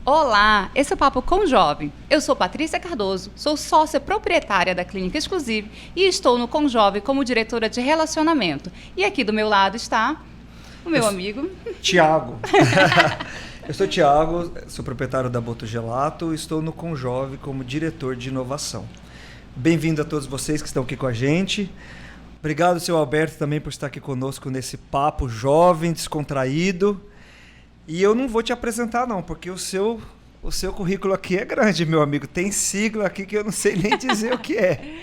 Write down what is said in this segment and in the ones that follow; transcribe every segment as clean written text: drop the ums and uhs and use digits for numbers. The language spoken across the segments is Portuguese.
Olá, esse é o Papo com Jovem. Eu sou Patrícia Cardoso, sou sócia proprietária da Clínica Exclusive e estou no Conjovem como diretora de relacionamento. E aqui do meu lado está o meu amigo... Tiago. Eu sou Tiago, sou proprietário da Boto Gelato e estou no Conjovem como diretor de inovação. Bem-vindo a todos vocês que estão aqui com a gente. Obrigado, seu Alberto, também por estar aqui conosco nesse papo jovem, descontraído. E eu não vou te apresentar não, porque o seu currículo aqui é grande, meu amigo. Tem sigla aqui que eu não sei nem dizer o que é.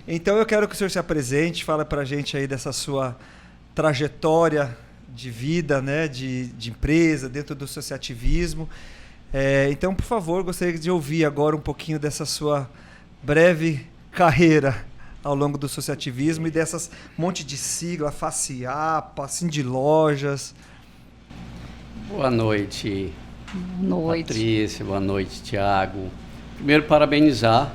Então eu quero que o senhor se apresente, fala pra gente aí dessa sua trajetória de vida, né, de empresa, dentro do associativismo. Então, por favor, gostaria de ouvir agora um pouquinho dessa sua breve carreira ao longo do associativismo e dessas monte de sigla, FACIAPA, Sindilojas. Boa noite, Noite. Patrícia, boa noite, Tiago. Primeiro, parabenizar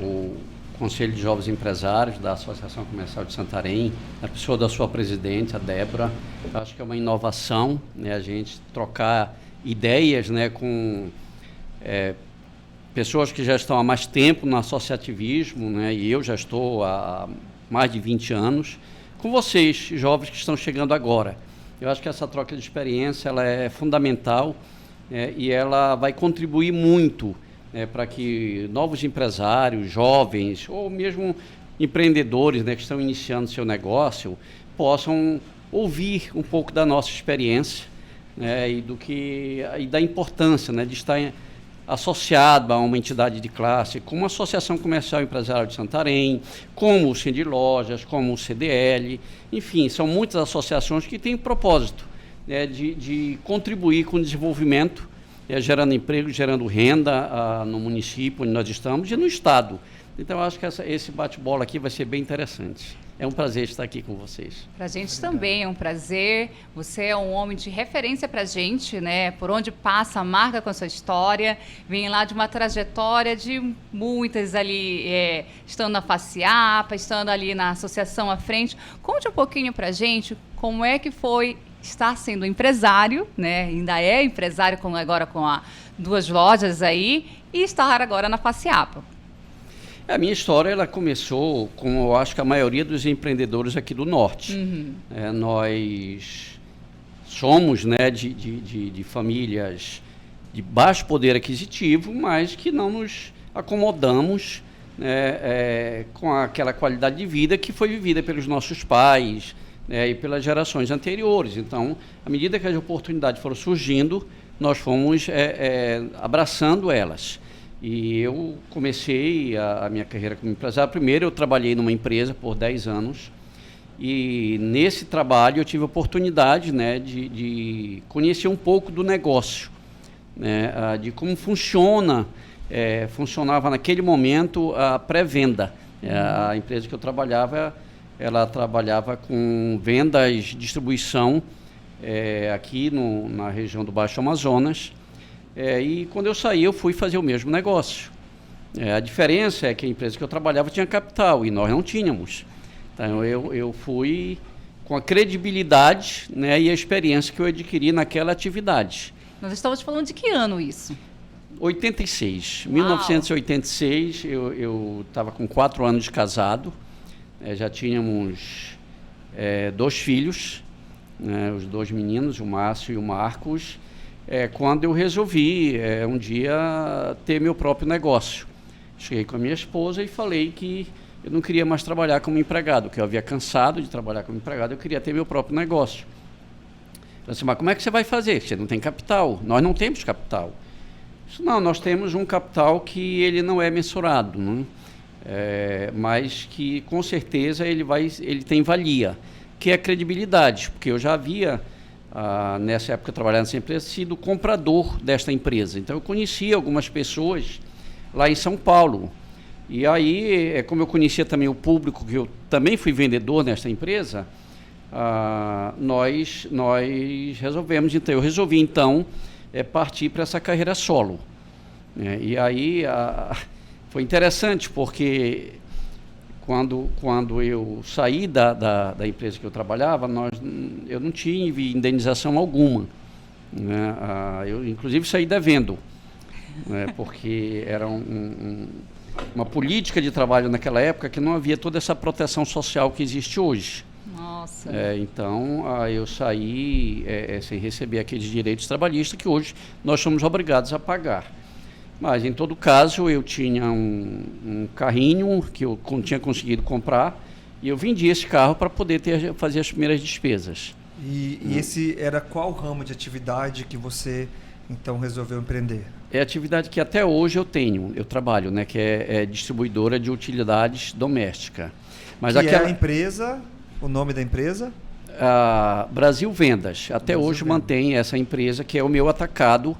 o Conselho de Jovens Empresários da Associação Comercial de Santarém, a pessoa da sua presidente, a Débora. Eu acho que é uma inovação, né, a gente trocar ideias, né, com pessoas que já estão há mais tempo no associativismo, né, e eu já estou há mais de 20 anos, com vocês, jovens que estão chegando agora. Eu acho que essa troca de experiência ela é fundamental e ela vai contribuir muito para que novos empresários, jovens ou mesmo empreendedores, né, que estão iniciando seu negócio possam ouvir um pouco da nossa experiência, né, e da importância, né, de estar associado a uma entidade de classe, como a Associação Comercial e Empresarial de Santarém, como o Sindilojas, como o CDL, enfim, são muitas associações que têm o propósito, né, de contribuir com o desenvolvimento, gerando emprego, gerando renda no município onde nós estamos e no estado. Então, eu acho que esse bate-bola aqui vai ser bem interessante. É um prazer estar aqui com vocês. Para a gente também é um prazer. Você é um homem de referência para a gente, né? Por onde passa, marca com a sua história. Vem lá de uma trajetória de muitas ali, estando na FACIAPA, estando ali na associação à frente. Conte um pouquinho para a gente como é que foi estar sendo empresário, né? Ainda é empresário agora com duas lojas aí e estar agora na FACIAPA. A minha história ela começou com, eu acho que a maioria dos empreendedores aqui do Norte. Uhum. Nós somos, né, de famílias de baixo poder aquisitivo, mas que não nos acomodamos, né, com aquela qualidade de vida que foi vivida pelos nossos pais, e pelas gerações anteriores. Então, à medida que as oportunidades foram surgindo, nós fomos abraçando elas. E eu comecei a minha carreira como empresário. Primeiro, eu trabalhei numa empresa por 10 anos. E nesse trabalho eu tive a oportunidade, né, de conhecer um pouco do negócio, né, de como funcionava naquele momento a pré-venda. A empresa que eu trabalhava, ela trabalhava com vendas e distribuição aqui na região do Baixo Amazonas. E quando eu saí, eu fui fazer o mesmo negócio. A diferença é que a empresa que eu trabalhava tinha capital e nós não tínhamos. Então, eu fui com a credibilidade, né, e a experiência que eu adquiri naquela atividade. Nós estamos falando de que ano isso? 86. Uau. 1986, eu estava com 4 anos de casado, já tínhamos 2 filhos, né, os 2 meninos, o Márcio e o Marcos. Quando eu resolvi um dia ter meu próprio negócio. Cheguei com a minha esposa e falei que eu não queria mais trabalhar como empregado, que eu havia cansado de trabalhar como empregado, eu queria ter meu próprio negócio. Eu disse, mas como é que você vai fazer? Você não tem capital, nós não temos capital. Eu disse, não, nós temos um capital que ele não é mensurado, né? Mas que com certeza ele tem valia, que é a credibilidade, porque eu já havia nessa época eu trabalhava nessa empresa, sido comprador desta empresa. Então eu conhecia algumas pessoas lá em São Paulo. E aí, como eu conhecia também o público, que eu também fui vendedor nesta empresa, nós resolvemos, então, eu resolvi então partir para essa carreira solo. E aí foi interessante, porque quando eu saí da empresa que eu trabalhava, eu não tive indenização alguma. Né? Eu, inclusive, saí devendo, né? Porque era uma política de trabalho naquela época que não havia toda essa proteção social que existe hoje. Nossa. Então, eu saí sem receber aqueles direitos trabalhistas que hoje nós somos obrigados a pagar. Mas, em todo caso, eu tinha um carrinho que eu tinha conseguido comprar e eu vendi esse carro para poder fazer as primeiras despesas. E esse era qual ramo de atividade que você, então, resolveu empreender? É a atividade que até hoje eu trabalho, né, que é distribuidora de utilidades domésticas. Mas é a empresa, o nome da empresa? Brasil Vendas. Até Brasil hoje Vendas. mantém essa empresa, que é o meu atacado,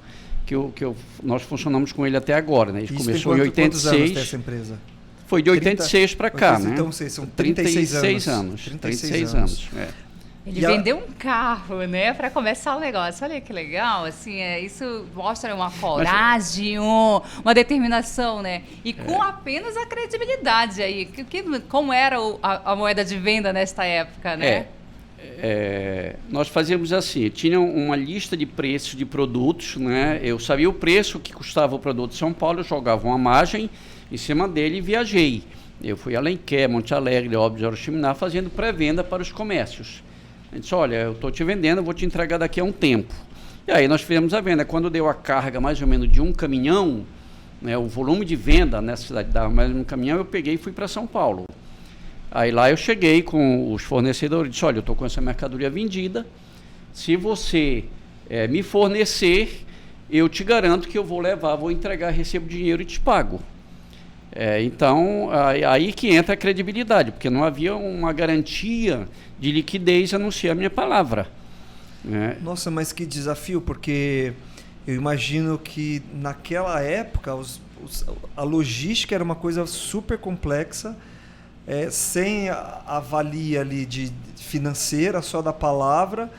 nós funcionamos com ele até agora. Né? Ele começou em 86. Quantos anos tem essa empresa? Foi de 86 para cá, né? Então, são 36 anos. 36 anos. Ele vendeu um carro, né, para começar o negócio. Olha que legal, assim, isso mostra uma coragem, uma determinação, né? E com apenas a credibilidade aí. Como era a moeda de venda nesta época, né? Nós fazíamos assim, tinha uma lista de preços de produtos, né? Eu sabia o preço que custava o produto em São Paulo, eu jogava uma margem em cima dele e viajei. Eu fui a Alenquer, Monte Alegre, Óbidos, Oriximiná, fazendo pré-venda para os comércios. A gente disse, olha, eu estou te vendendo, eu vou te entregar daqui a um tempo. E aí nós fizemos a venda. Quando deu a carga mais ou menos de um caminhão, né, o volume de venda nessa cidade dava mais ou menos um caminhão, eu peguei e fui para São Paulo. Aí lá eu cheguei com os fornecedores e disse, olha, eu estou com essa mercadoria vendida, se você me fornecer, eu te garanto que eu vou levar, vou entregar, recebo dinheiro e te pago. Então, aí que entra a credibilidade, porque não havia uma garantia de liquidez a não ser a minha palavra. Né? Nossa, mas que desafio, porque eu imagino que naquela época a logística era uma coisa super complexa, sem a valia ali de financeira, só da palavra,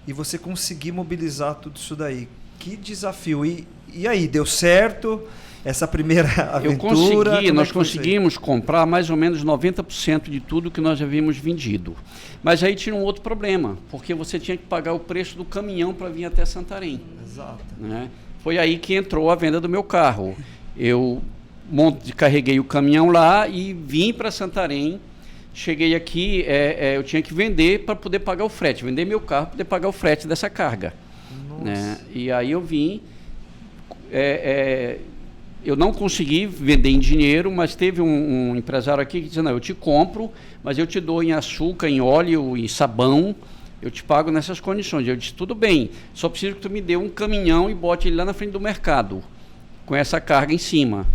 e você conseguir mobilizar tudo isso daí. Que desafio. E aí, deu certo? Essa primeira aventura? Nós conseguimos comprar mais ou menos 90% de tudo que nós havíamos vendido. Mas aí tinha um outro problema, porque você tinha que pagar o preço do caminhão para vir até Santarém. Exato. Né? Foi aí que entrou a venda do meu carro. Eu carreguei o caminhão lá e vim para Santarém. Cheguei aqui, eu tinha que vender para poder pagar o frete. Vender meu carro para poder pagar o frete dessa carga. Né? E aí eu vim... eu não consegui vender em dinheiro, mas teve um empresário aqui que disse, não, eu te compro, mas eu te dou em açúcar, em óleo, em sabão, eu te pago nessas condições. Eu disse, tudo bem, só preciso que tu me dê um caminhão e bote ele lá na frente do mercado, com essa carga em cima,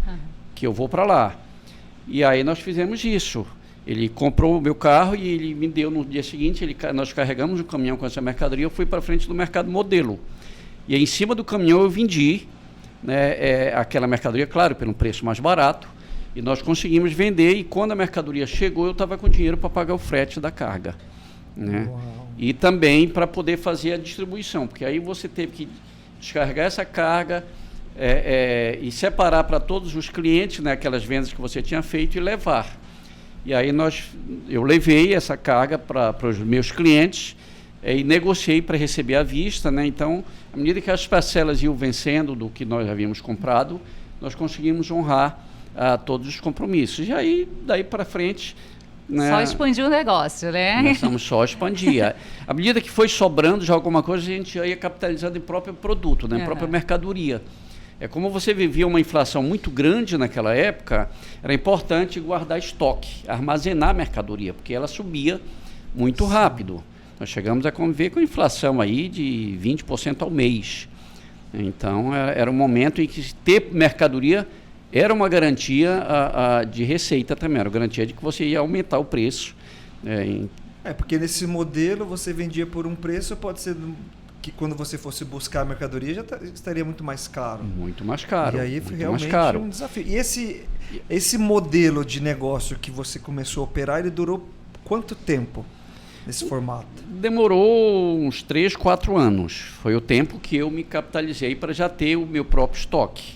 que eu vou para lá. E aí nós fizemos isso. Ele comprou o meu carro e ele me deu no dia seguinte, nós carregamos o caminhão com essa mercadoria, eu fui para frente do mercado modelo. E aí, em cima do caminhão eu vendi, né, aquela mercadoria, claro, pelo preço mais barato, e nós conseguimos vender, e quando a mercadoria chegou, eu estava com dinheiro para pagar o frete da carga. Né? E também para poder fazer a distribuição, porque aí você teve que descarregar essa carga e separar para todos os clientes, né, aquelas vendas que você tinha feito e levar. E aí eu levei essa carga para os meus clientes e negociei para receber à vista, né? Então, à medida que as parcelas iam vencendo do que nós havíamos comprado, nós conseguimos honrar todos os compromissos. E aí, daí para frente... Né, só expandir o negócio, né? Começamos só a expandir. À medida que foi sobrando já alguma coisa, a gente ia capitalizando em próprio produto, né, em própria mercadoria. Como você vivia uma inflação muito grande naquela época, era importante guardar estoque, armazenar mercadoria, porque ela subia muito rápido. Nós chegamos a conviver com inflação aí de 20% ao mês. Então, era um momento em que ter mercadoria era uma garantia de receita também, era uma garantia de que você ia aumentar o preço. Porque nesse modelo você vendia por um preço, pode ser que quando você fosse buscar a mercadoria já estaria muito mais caro. Muito mais caro. E aí foi realmente mais caro. um desafio. E esse modelo de negócio que você começou a operar, ele durou quanto tempo nesse formato? Demorou uns 3, 4 anos. Foi o tempo que eu me capitalizei para já ter o meu próprio estoque.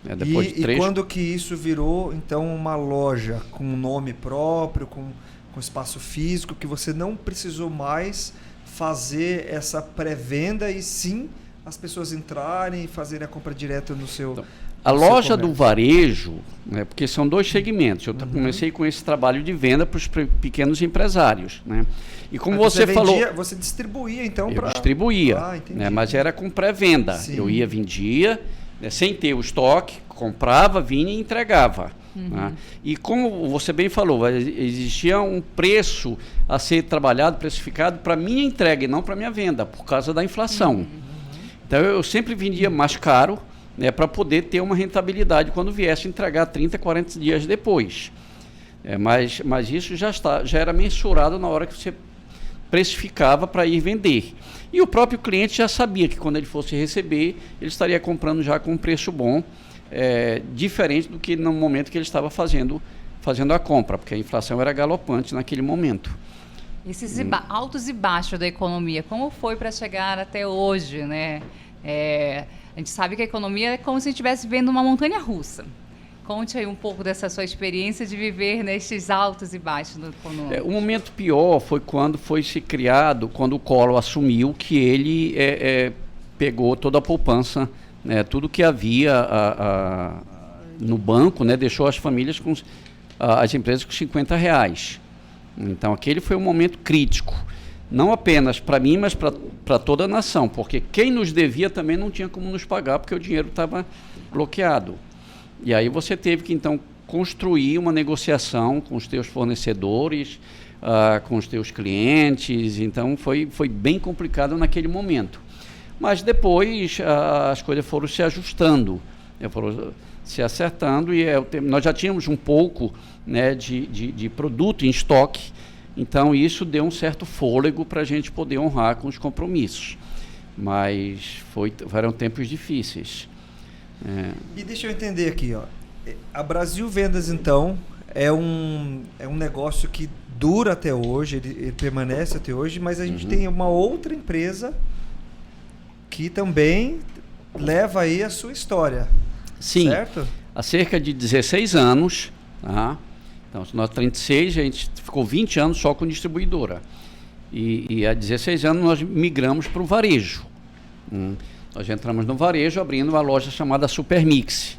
Depois de 3... E quando que isso virou, então, uma loja com um nome próprio, com espaço físico, que você não precisou mais fazer essa pré-venda e sim as pessoas entrarem e fazerem a compra direta no seu... Então, a loja do varejo, né, porque são 2 segmentos. Eu comecei com esse trabalho de venda para os pequenos empresários. Né? E como você falou... Você distribuía, então, para... Eu distribuía, né, mas era com pré-venda. Eu ia, vendia, né, sem ter o estoque, comprava, vinha e entregava. Né? E como você bem falou, existia um preço a ser trabalhado, precificado para minha entrega e não para minha venda, por causa da inflação. Então eu sempre vendia mais caro, né, para poder ter uma rentabilidade quando viesse entregar 30, 40 dias depois. Mas isso já era mensurado na hora que você precificava para ir vender. E o próprio cliente já sabia que quando ele fosse receber, ele estaria comprando já com um preço bom, diferente do que no momento que ele estava fazendo a compra, porque a inflação era galopante naquele momento. Esses altos e baixos da economia, como foi para chegar até hoje, né? A gente sabe que a economia é como se a gente estivesse vendo uma montanha russa. Conte aí um pouco dessa sua experiência de viver nesses altos e baixos do econômico. O momento pior foi quando foi se criado, quando o Collor assumiu, que ele pegou toda a poupança, né, tudo que havia no banco, né, deixou as famílias as empresas com R$50. Então aquele foi um momento crítico, não apenas para mim, mas para toda a nação, porque quem nos devia também não tinha como nos pagar, porque o dinheiro estava bloqueado. E aí você teve que então construir uma negociação com os teus fornecedores, com os teus clientes. Então foi bem complicado naquele momento. Mas depois as coisas foram se ajustando, foram se acertando e nós já tínhamos um pouco, né, de produto em estoque, então isso deu um certo fôlego para a gente poder honrar com os compromissos. Mas foram tempos difíceis. E deixa eu entender aqui, a Brasil Vendas, então, é um negócio que dura até hoje, ele permanece até hoje, mas a gente tem uma outra empresa que também leva aí a sua história. Sim, certo? Há cerca de 16 anos, tá? Então, nós 36, a gente ficou 20 anos só com distribuidora. E há 16 anos nós migramos para o varejo. Nós entramos no varejo abrindo uma loja chamada Supermix,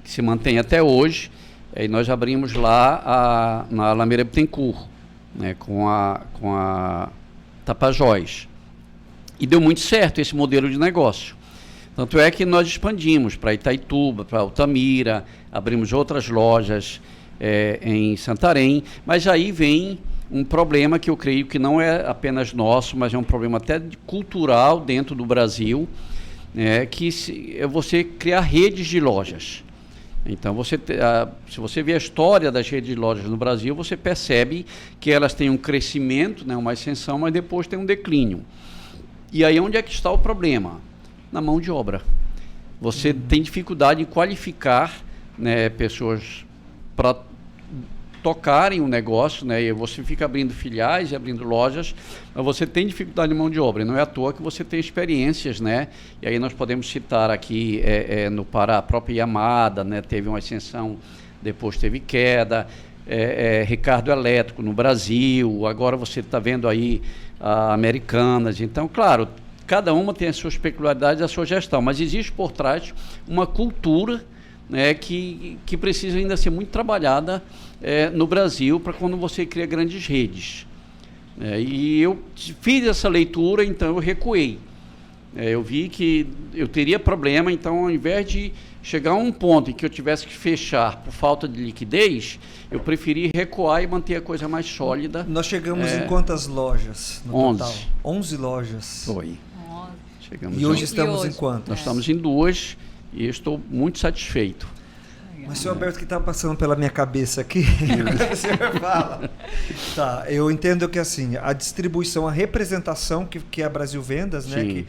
que se mantém até hoje. E nós abrimos lá na Lameira Bittencourt, né, com a Tapajós. E deu muito certo esse modelo de negócio. Tanto é que nós expandimos para Itaituba, para Altamira, abrimos outras lojas em Santarém, mas aí vem um problema que eu creio que não é apenas nosso, mas é um problema até cultural dentro do Brasil, que é você criar redes de lojas. Então, se você vê a história das redes de lojas no Brasil, você percebe que elas têm um crescimento, né, uma ascensão, mas depois tem um declínio. E aí onde é que está o problema? Na mão de obra. Você tem dificuldade em qualificar, né, pessoas para tocarem o negócio, né, e você fica abrindo filiais e abrindo lojas, mas você tem dificuldade de mão de obra. E não é à toa que você tem experiências, né? E aí nós podemos citar aqui no Pará a própria Yamada, né, teve uma ascensão, depois teve queda, Ricardo Elétrico no Brasil, agora você está vendo aí Americanas. Então, claro, cada uma tem as suas peculiaridades, a sua gestão, mas existe por trás uma cultura, né, que precisa ainda ser muito trabalhada no Brasil para quando você cria grandes redes. E eu fiz essa leitura, então eu recuei. Eu vi que eu teria problema, então ao invés de chegar a um ponto em que eu tivesse que fechar por falta de liquidez, eu preferi recuar e manter a coisa mais sólida. Nós chegamos em quantas lojas no 11. total? 11 lojas. Foi. Chegamos E hoje estamos em quantas? Nós estamos em 2 e eu estou muito satisfeito. Mas, senhor Alberto, o que está passando pela minha cabeça aqui, quando o senhor fala. Tá, eu entendo que assim, a distribuição, a representação que é a Brasil Vendas, né?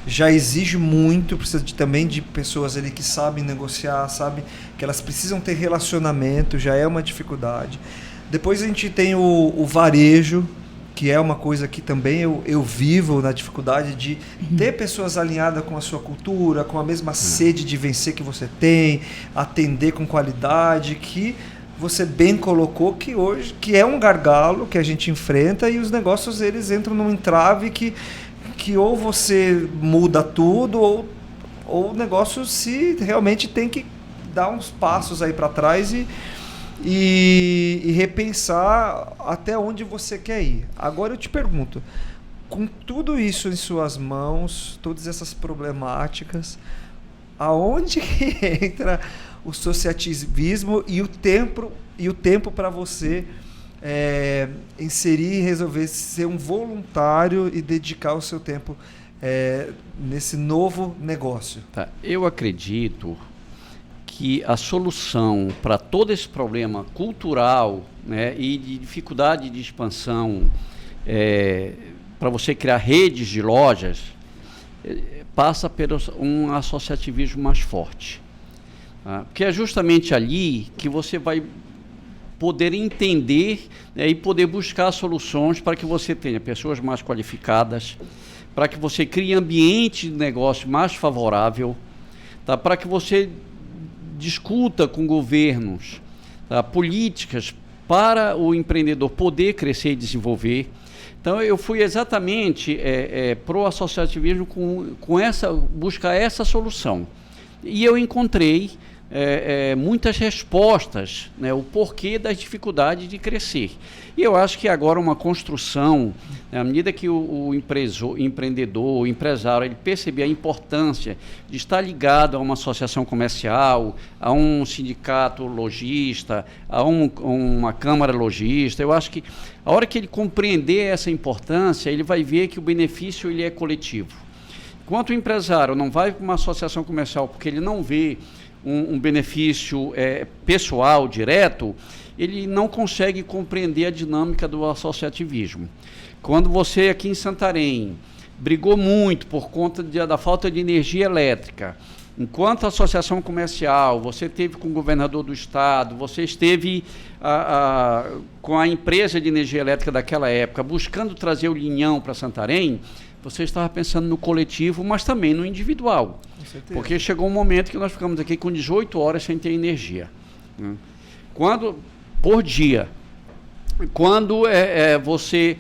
já exige muito, precisa também de pessoas ali que sabem negociar, sabem que elas precisam ter relacionamento, já é uma dificuldade. Depois a gente tem o varejo, que é uma coisa que também eu vivo na dificuldade de ter pessoas alinhadas com a sua cultura, com a mesma sede de vencer que você tem, atender com qualidade, que você bem colocou que hoje, que é um gargalo que a gente enfrenta, e os negócios eles entram num entrave que ou você muda tudo ou o negócio se realmente tem que dar uns passos aí para trás e repensar até onde você quer ir. Agora eu te pergunto, com tudo isso em suas mãos, todas essas problemáticas, aonde que entra o associativismo e o tempo para você inserir e resolver ser um voluntário e dedicar o seu tempo nesse novo negócio? Tá. Eu acredito que a solução para todo esse problema cultural, né, e de dificuldade de expansão, para você criar redes de lojas, passa por um associativismo mais forte. Tá? Porque é justamente ali que você vai poder entender, né, e poder buscar soluções para que você tenha pessoas mais qualificadas, para que você crie ambiente de negócio mais favorável, tá? Para que você discuta com governos, tá, políticas para o empreendedor poder crescer e desenvolver. Então eu fui exatamente pro associativismo buscar essa solução. E eu encontrei muitas respostas, né, o porquê das dificuldades de crescer. E eu acho que agora uma construção, né, à medida que o empreendedor, o empresário, ele perceber a importância de estar ligado a uma associação comercial, a um sindicato lojista, a uma câmara lojista, eu acho que a hora que ele compreender essa importância, ele vai ver que o benefício ele é coletivo. Enquanto o empresário não vai para uma associação comercial porque ele não vê um benefício pessoal, direto, ele não consegue compreender a dinâmica do associativismo. Quando você aqui em Santarém brigou muito por conta da falta de energia elétrica, enquanto a associação comercial, você esteve com o governador do estado, você esteve com a empresa de energia elétrica daquela época, buscando trazer o linhão para Santarém, você estava pensando no coletivo, mas também no individual. Porque chegou um momento que nós ficamos aqui com 18 horas sem ter energia. Né? Por dia. Quando você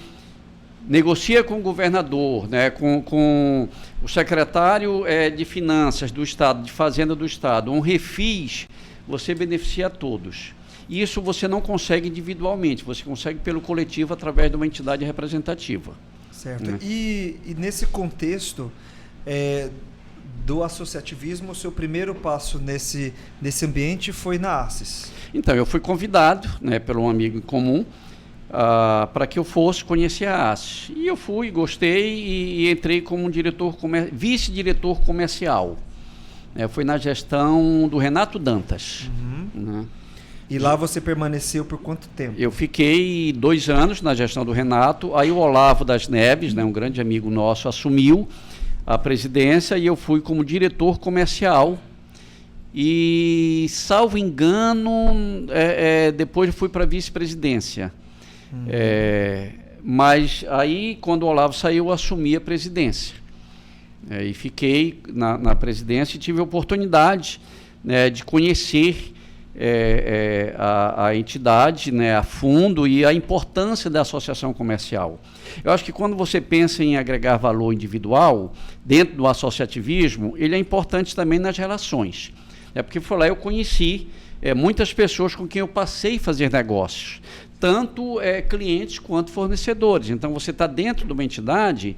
negocia com o governador, né, com o secretário de Finanças do Estado, de Fazenda do Estado, um refis, você beneficia a todos. E isso você não consegue individualmente, você consegue pelo coletivo através de uma entidade representativa. Certo. Né? E nesse contexto do associativismo, o seu primeiro passo nesse ambiente foi na ACES. Então, eu fui convidado, né, por um amigo em comum para que eu fosse conhecer a ACES. E eu fui, gostei e entrei como vice-diretor comercial. Foi na gestão do Renato Dantas. Né? E lá você permaneceu por quanto tempo? Eu fiquei 2 anos na gestão do Renato, aí o Olavo das Neves, né, um grande amigo nosso, assumiu a presidência e eu fui como diretor comercial e, salvo engano, depois fui para a vice-presidência. Mas aí, quando o Olavo saiu, eu assumi a presidência. E fiquei na presidência e tive a oportunidade, né, de conhecer a entidade, né, a fundo, e a importância da associação comercial. Eu acho que quando você pensa em agregar valor individual, dentro do associativismo, ele é importante também nas relações. Porque foi lá eu conheci muitas pessoas com quem eu passei a fazer negócios, tanto clientes quanto fornecedores. Então, você está dentro de uma entidade,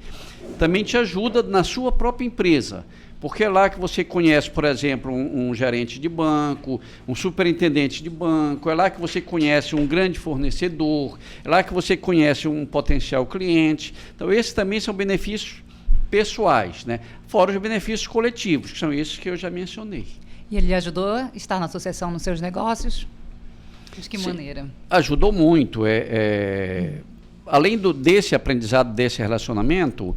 também te ajuda na sua própria empresa. Porque é lá que você conhece, por exemplo, um gerente de banco, um superintendente de banco, é lá que você conhece um grande fornecedor, é lá que você conhece um potencial cliente. Então, esses também são benefícios pessoais, né? Fora os benefícios coletivos, que são esses que eu já mencionei. E ele ajudou a estar na associação nos seus negócios? De que maneira? Ajudou muito. Além desse aprendizado, desse relacionamento,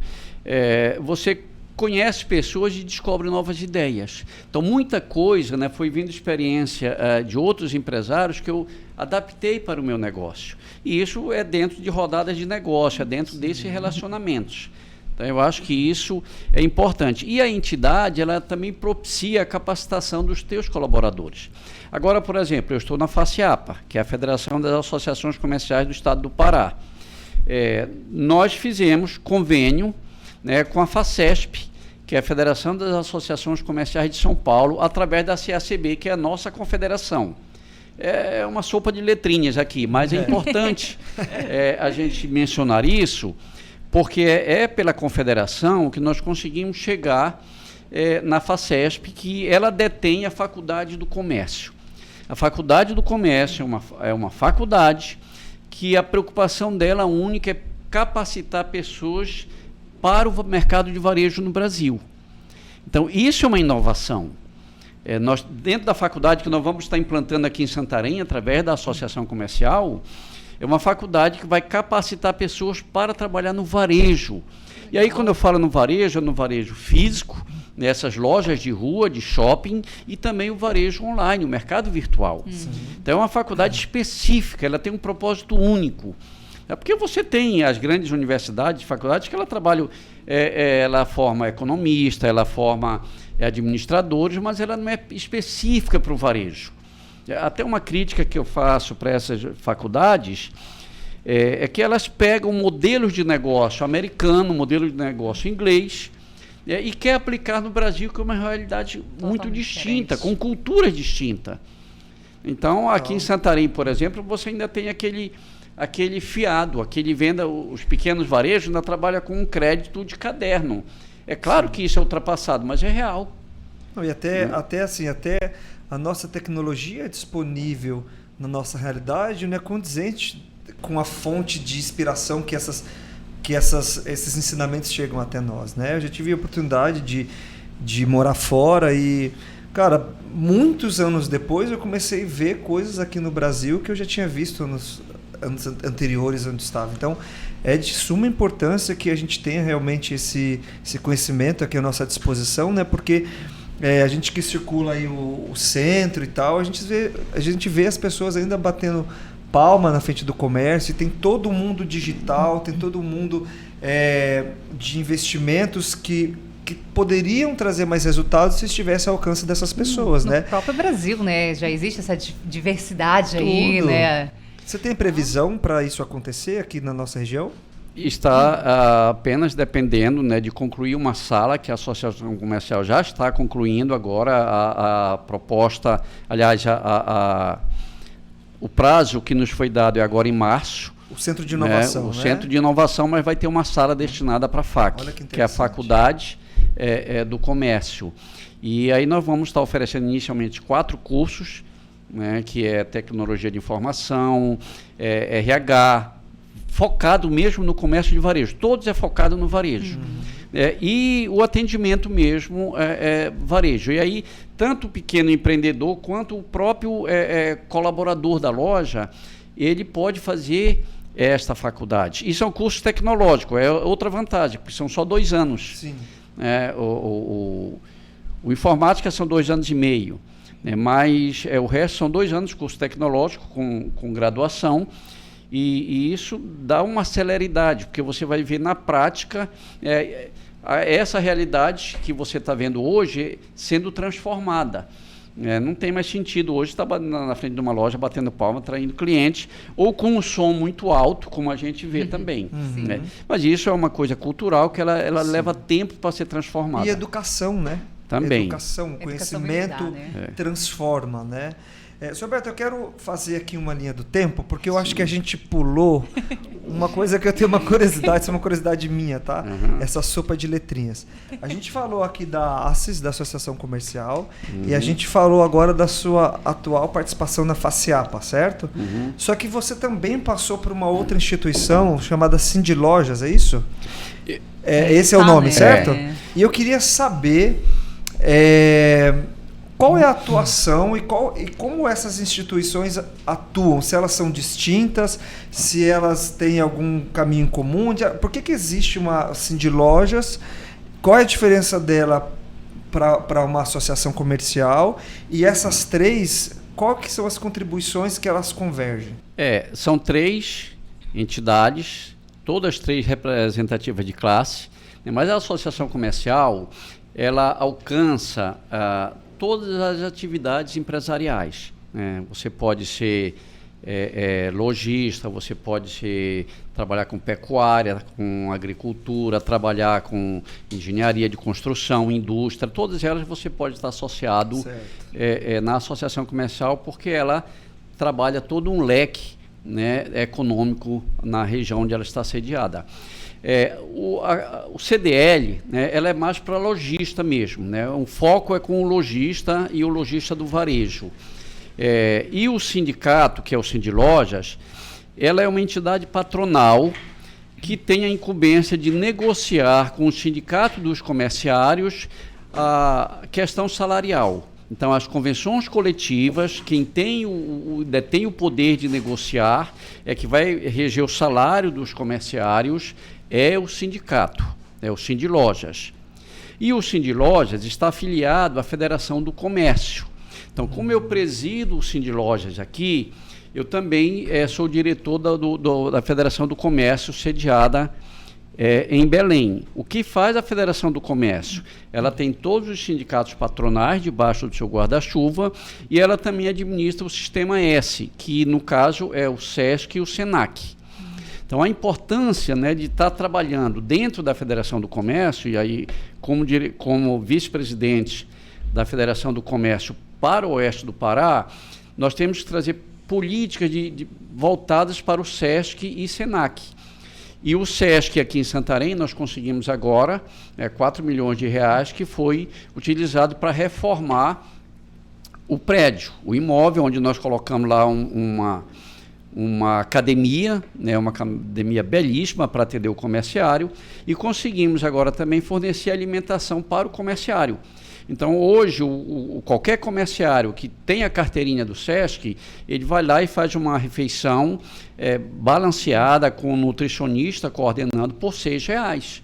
você conhece pessoas e descobre novas ideias. Então, muita coisa, né, foi vindo experiência de outros empresários que eu adaptei para o meu negócio. E isso é dentro de rodadas de negócio, é dentro desses relacionamentos. Então, eu acho que isso é importante. E a entidade, ela também propicia a capacitação dos teus colaboradores. Agora, por exemplo, eu estou na FACIAPA, que é a Federação das Associações Comerciais do Estado do Pará. Nós fizemos convênio, né, com a FACESP, que é a Federação das Associações Comerciais de São Paulo, através da CACB, que é a nossa confederação. É uma sopa de letrinhas aqui, mas é importante a gente mencionar isso, porque é pela confederação que nós conseguimos chegar na FACESP, que ela detém a Faculdade do Comércio. A Faculdade do Comércio é uma faculdade que a preocupação dela única é capacitar pessoas para o mercado de varejo no Brasil. Então, isso é uma inovação. Nós, dentro da faculdade que nós vamos estar implantando aqui em Santarém, através da Associação Comercial, é uma faculdade que vai capacitar pessoas para trabalhar no varejo. E aí, quando eu falo no varejo, é no varejo físico, nessas lojas de rua, de shopping, e também o varejo online, o mercado virtual. Então, é uma faculdade específica, ela tem um propósito único. Porque você tem as grandes universidades, faculdades, que ela trabalha, ela forma economista, ela forma administradores, mas ela não é específica para o varejo. Até uma crítica que eu faço para essas faculdades é que elas pegam modelos de negócio americano, modelo de negócio inglês, e quer aplicar no Brasil, que é uma realidade muito distinta, com culturas distintas. Então, aqui em Santarém, por exemplo, você ainda tem aquele fiado, aquele venda, os pequenos varejos ainda trabalha com um crédito de caderno. É claro que isso é ultrapassado, mas é real. Não, e até a nossa tecnologia disponível na nossa realidade não é condizente com a fonte de inspiração que esses ensinamentos chegam até nós, né? Eu já tive a oportunidade de morar fora e, cara, muitos anos depois eu comecei a ver coisas aqui no Brasil que eu já tinha visto nos anos anteriores onde estava. Então, é de suma importância que a gente tenha realmente esse conhecimento aqui à nossa disposição, né? Porque a gente que circula aí o centro e tal, a gente vê as pessoas ainda batendo palma na frente do comércio, e tem todo o mundo digital, tem todo o mundo de investimentos que poderiam trazer mais resultados se estivesse ao alcance dessas pessoas, né? No próprio Brasil, né? Já existe essa diversidade aí, né? Você tem previsão para isso acontecer aqui na nossa região? Está apenas dependendo, né, de concluir uma sala que a Associação Comercial já está concluindo agora. A proposta, aliás, o prazo que nos foi dado é agora em março. O Centro de Inovação, né? O Centro de Inovação, mas vai ter uma sala destinada para a FAC, que é a Faculdade do Comércio. E aí nós vamos estar oferecendo inicialmente 4 cursos, né, que é Tecnologia de Informação, RH, focado mesmo no comércio de varejo. Todos é focado no varejo. E o atendimento mesmo varejo. E aí, tanto o pequeno empreendedor quanto o próprio colaborador da loja, ele pode fazer esta faculdade. Isso é um curso tecnológico, é outra vantagem, porque são só 2 anos. Sim. O informática são 2 anos e meio, né, mas o resto são 2 anos de curso tecnológico com graduação. E isso dá uma celeridade, porque você vai ver na prática essa realidade que você está vendo hoje sendo transformada. Não tem mais sentido hoje estar na frente de uma loja batendo palma, atraindo clientes, ou com um som muito alto, como a gente vê também. Né? Mas isso é uma coisa cultural que ela leva tempo para ser transformada. E educação, né? Também. Educação, conhecimento transforma, né? Sr. Alberto, eu quero fazer aqui uma linha do tempo, porque eu acho que a gente pulou uma coisa que eu tenho uma curiosidade, isso é uma curiosidade minha, tá? Essa sopa de letrinhas. A gente falou aqui da ACES, da Associação Comercial, e a gente falou agora da sua atual participação na FACIAPA, certo? Só que você também passou por uma outra instituição chamada Cindy Lojas, é isso? Esse é o nome, certo? E eu queria saber qual é a atuação e como essas instituições atuam, se elas são distintas, se elas têm algum caminho em comum, por que existe uma Cindy Lojas, qual é a diferença dela para uma associação comercial? E essas três, qual que são as contribuições que elas convergem? São 3 entidades, todas 3 representativas de classe, né? Mas a associação comercial, ela alcança todas as atividades empresariais, né? Você pode ser lojista, você pode trabalhar com pecuária, com agricultura, trabalhar com engenharia de construção, indústria, todas elas você pode estar associado na associação comercial, porque ela trabalha todo um leque, né, econômico na região onde ela está sediada. O CDL, né, ela é mais para lojista mesmo, né? O foco é com o lojista e o lojista do varejo. E o sindicato, que é o Sindilojas, ela é uma entidade patronal que tem a incumbência de negociar com o sindicato dos comerciários a questão salarial. Então, as convenções coletivas, quem detém o poder de negociar, que vai reger o salário dos comerciários, é o sindicato, é o Sindilojas. E o Sindilojas está afiliado à Federação do Comércio. Então, como eu presido o Sindilojas aqui, eu também sou diretor da Federação do Comércio, sediada em Belém. O que faz a Federação do Comércio? Ela tem todos os sindicatos patronais debaixo do seu guarda-chuva e ela também administra o Sistema S, que no caso é o SESC e o SENAC. Então a importância, né, de estar trabalhando dentro da Federação do Comércio, e aí como vice-presidente da Federação do Comércio para o oeste do Pará, nós temos que trazer políticas voltadas para o SESC e SENAC. E o SESC aqui em Santarém, nós conseguimos agora 4 milhões de reais, que foi utilizado para reformar o prédio, o imóvel, onde nós colocamos lá uma academia, né, uma academia belíssima para atender o comerciário, e conseguimos agora também fornecer alimentação para o comerciário. Então, hoje, qualquer comerciário que tem a carteirinha do SESC, ele vai lá e faz uma refeição balanceada com um nutricionista coordenando por R$6.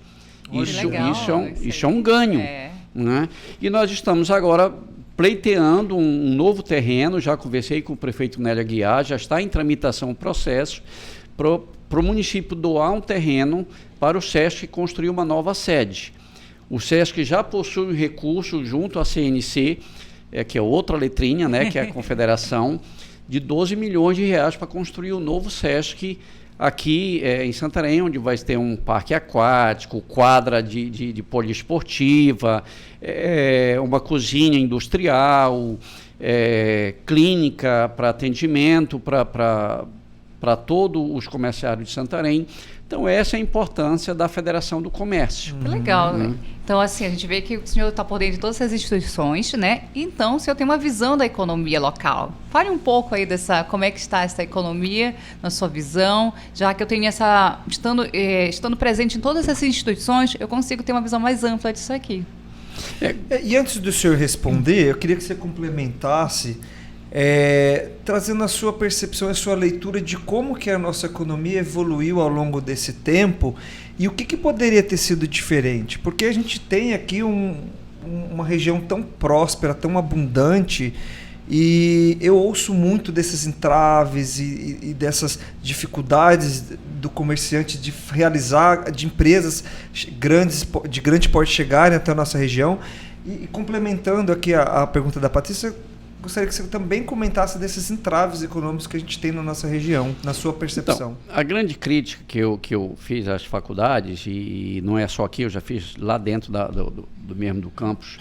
Isso é um ganho. Né? E nós estamos agora pleiteando um novo terreno, já conversei com o prefeito Nélio Aguiar, já está em tramitação o processo para o município doar um terreno para o SESC construir uma nova sede. O SESC já possui recursos junto à CNC, que é outra letrinha, né, que é a Confederação, de 12 milhões de reais para construir o novo SESC aqui em Santarém, onde vai ter um parque aquático, quadra de poliesportiva, uma cozinha industrial, clínica para atendimento para todos os comerciários de Santarém. Então, essa é a importância da Federação do Comércio. Que legal. Então, assim, a gente vê que o senhor está por dentro de todas essas instituições, né? Então, o senhor tem uma visão da economia local. Fale um pouco aí como é que está essa economia, na sua visão, já que eu tenho estando presente em todas essas instituições, eu consigo ter uma visão mais ampla disso aqui. E antes do senhor responder, eu queria que você complementasse trazendo a sua percepção e a sua leitura de como que a nossa economia evoluiu ao longo desse tempo e o que poderia ter sido diferente, porque a gente tem aqui uma região tão próspera, tão abundante, e eu ouço muito desses entraves e dessas dificuldades do comerciante de realizar, de empresas de grande porte chegarem até a nossa região. E complementando aqui a pergunta da Patrícia, gostaria que você também comentasse desses entraves econômicos que a gente tem na nossa região, na sua percepção. Então, a grande crítica que eu fiz às faculdades, e não é só aqui, eu já fiz lá dentro do campus,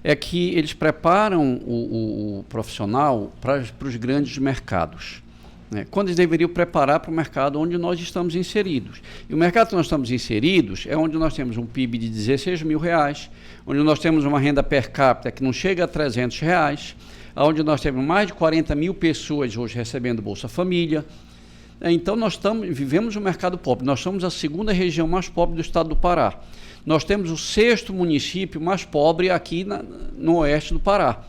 é que eles preparam o profissional para os grandes mercados, né? Quando eles deveriam preparar para o mercado onde nós estamos inseridos. E o mercado que nós estamos inseridos é onde nós temos um PIB de 16 mil reais, onde nós temos uma renda per capita que não chega a 300 reais, onde nós temos mais de 40 mil pessoas hoje recebendo Bolsa Família. Então, vivemos um mercado pobre. Nós somos a segunda região mais pobre do estado do Pará. Nós temos o 6º município mais pobre aqui no oeste do Pará.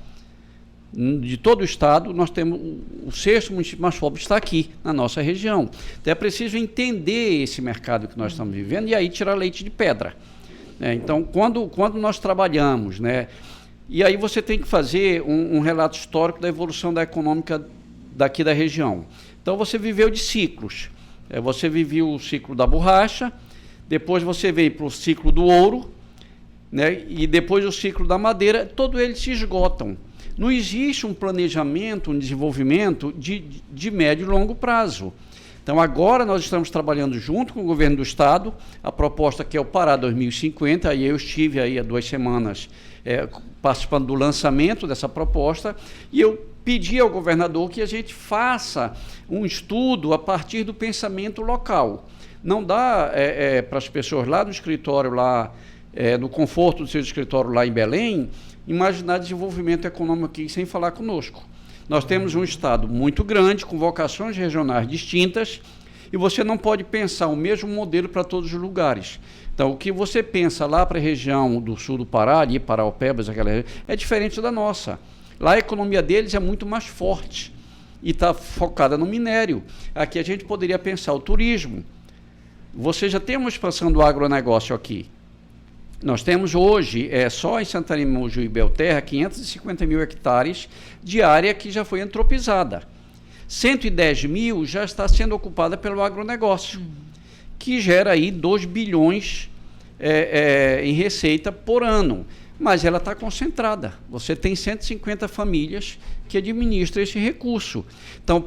De todo o estado, nós temos o 6º município mais pobre está aqui, na nossa região. Então, é preciso entender esse mercado que nós estamos vivendo e aí tirar leite de pedra. né? Então, quando nós trabalhamos, né, e aí você tem que fazer um relato histórico da evolução da econômica daqui da região. Então, você viveu de ciclos. Você viveu o ciclo da borracha, depois você veio para o ciclo do ouro, né, e depois o ciclo da madeira, todos eles se esgotam. Não existe um planejamento, um desenvolvimento de médio e longo prazo. Então, agora nós estamos trabalhando junto com o governo do Estado, a proposta que é o Pará 2050, aí eu estive aí há 2 semanas participando do lançamento dessa proposta, e eu pedi ao governador que a gente faça um estudo a partir do pensamento local. Não dá para as pessoas lá do escritório, no conforto do seu escritório lá em Belém, imaginar desenvolvimento econômico aqui sem falar conosco. Nós temos um estado muito grande, com vocações regionais distintas, e você não pode pensar o mesmo modelo para todos os lugares. Então, o que você pensa lá para a região do sul do Pará, ali, Paraopebas, aquela região, é diferente da nossa. Lá a economia deles é muito mais forte e está focada no minério. Aqui a gente poderia pensar o turismo. Você já tem uma expansão do agronegócio aqui. Nós temos hoje, só em Santarém, Mojuí e Belterra, 550 mil hectares de área que já foi antropizada. 110 mil já está sendo ocupada pelo agronegócio, que gera aí 2 bilhões em receita por ano. Mas ela está concentrada. Você tem 150 famílias que administram esse recurso. Então,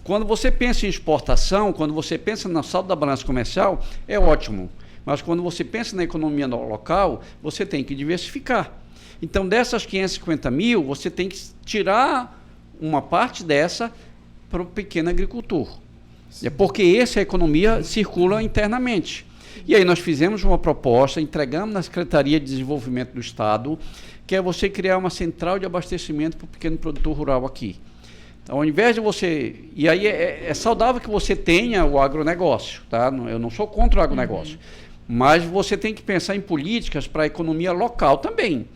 quando você pensa em exportação, quando você pensa no saldo da balança comercial, é ótimo. Mas quando você pensa na economia local, você tem que diversificar. Então, dessas 550 mil, você tem que tirar uma parte dessa para o pequeno agricultor. Porque essa economia circula internamente. E aí nós fizemos uma proposta, entregamos na Secretaria de Desenvolvimento do Estado, que é você criar uma central de abastecimento para o pequeno produtor rural aqui. Então, ao invés de você... E aí é saudável que você tenha o agronegócio, tá? Eu não sou contra o agronegócio. Mas você tem que pensar em políticas para a economia local também.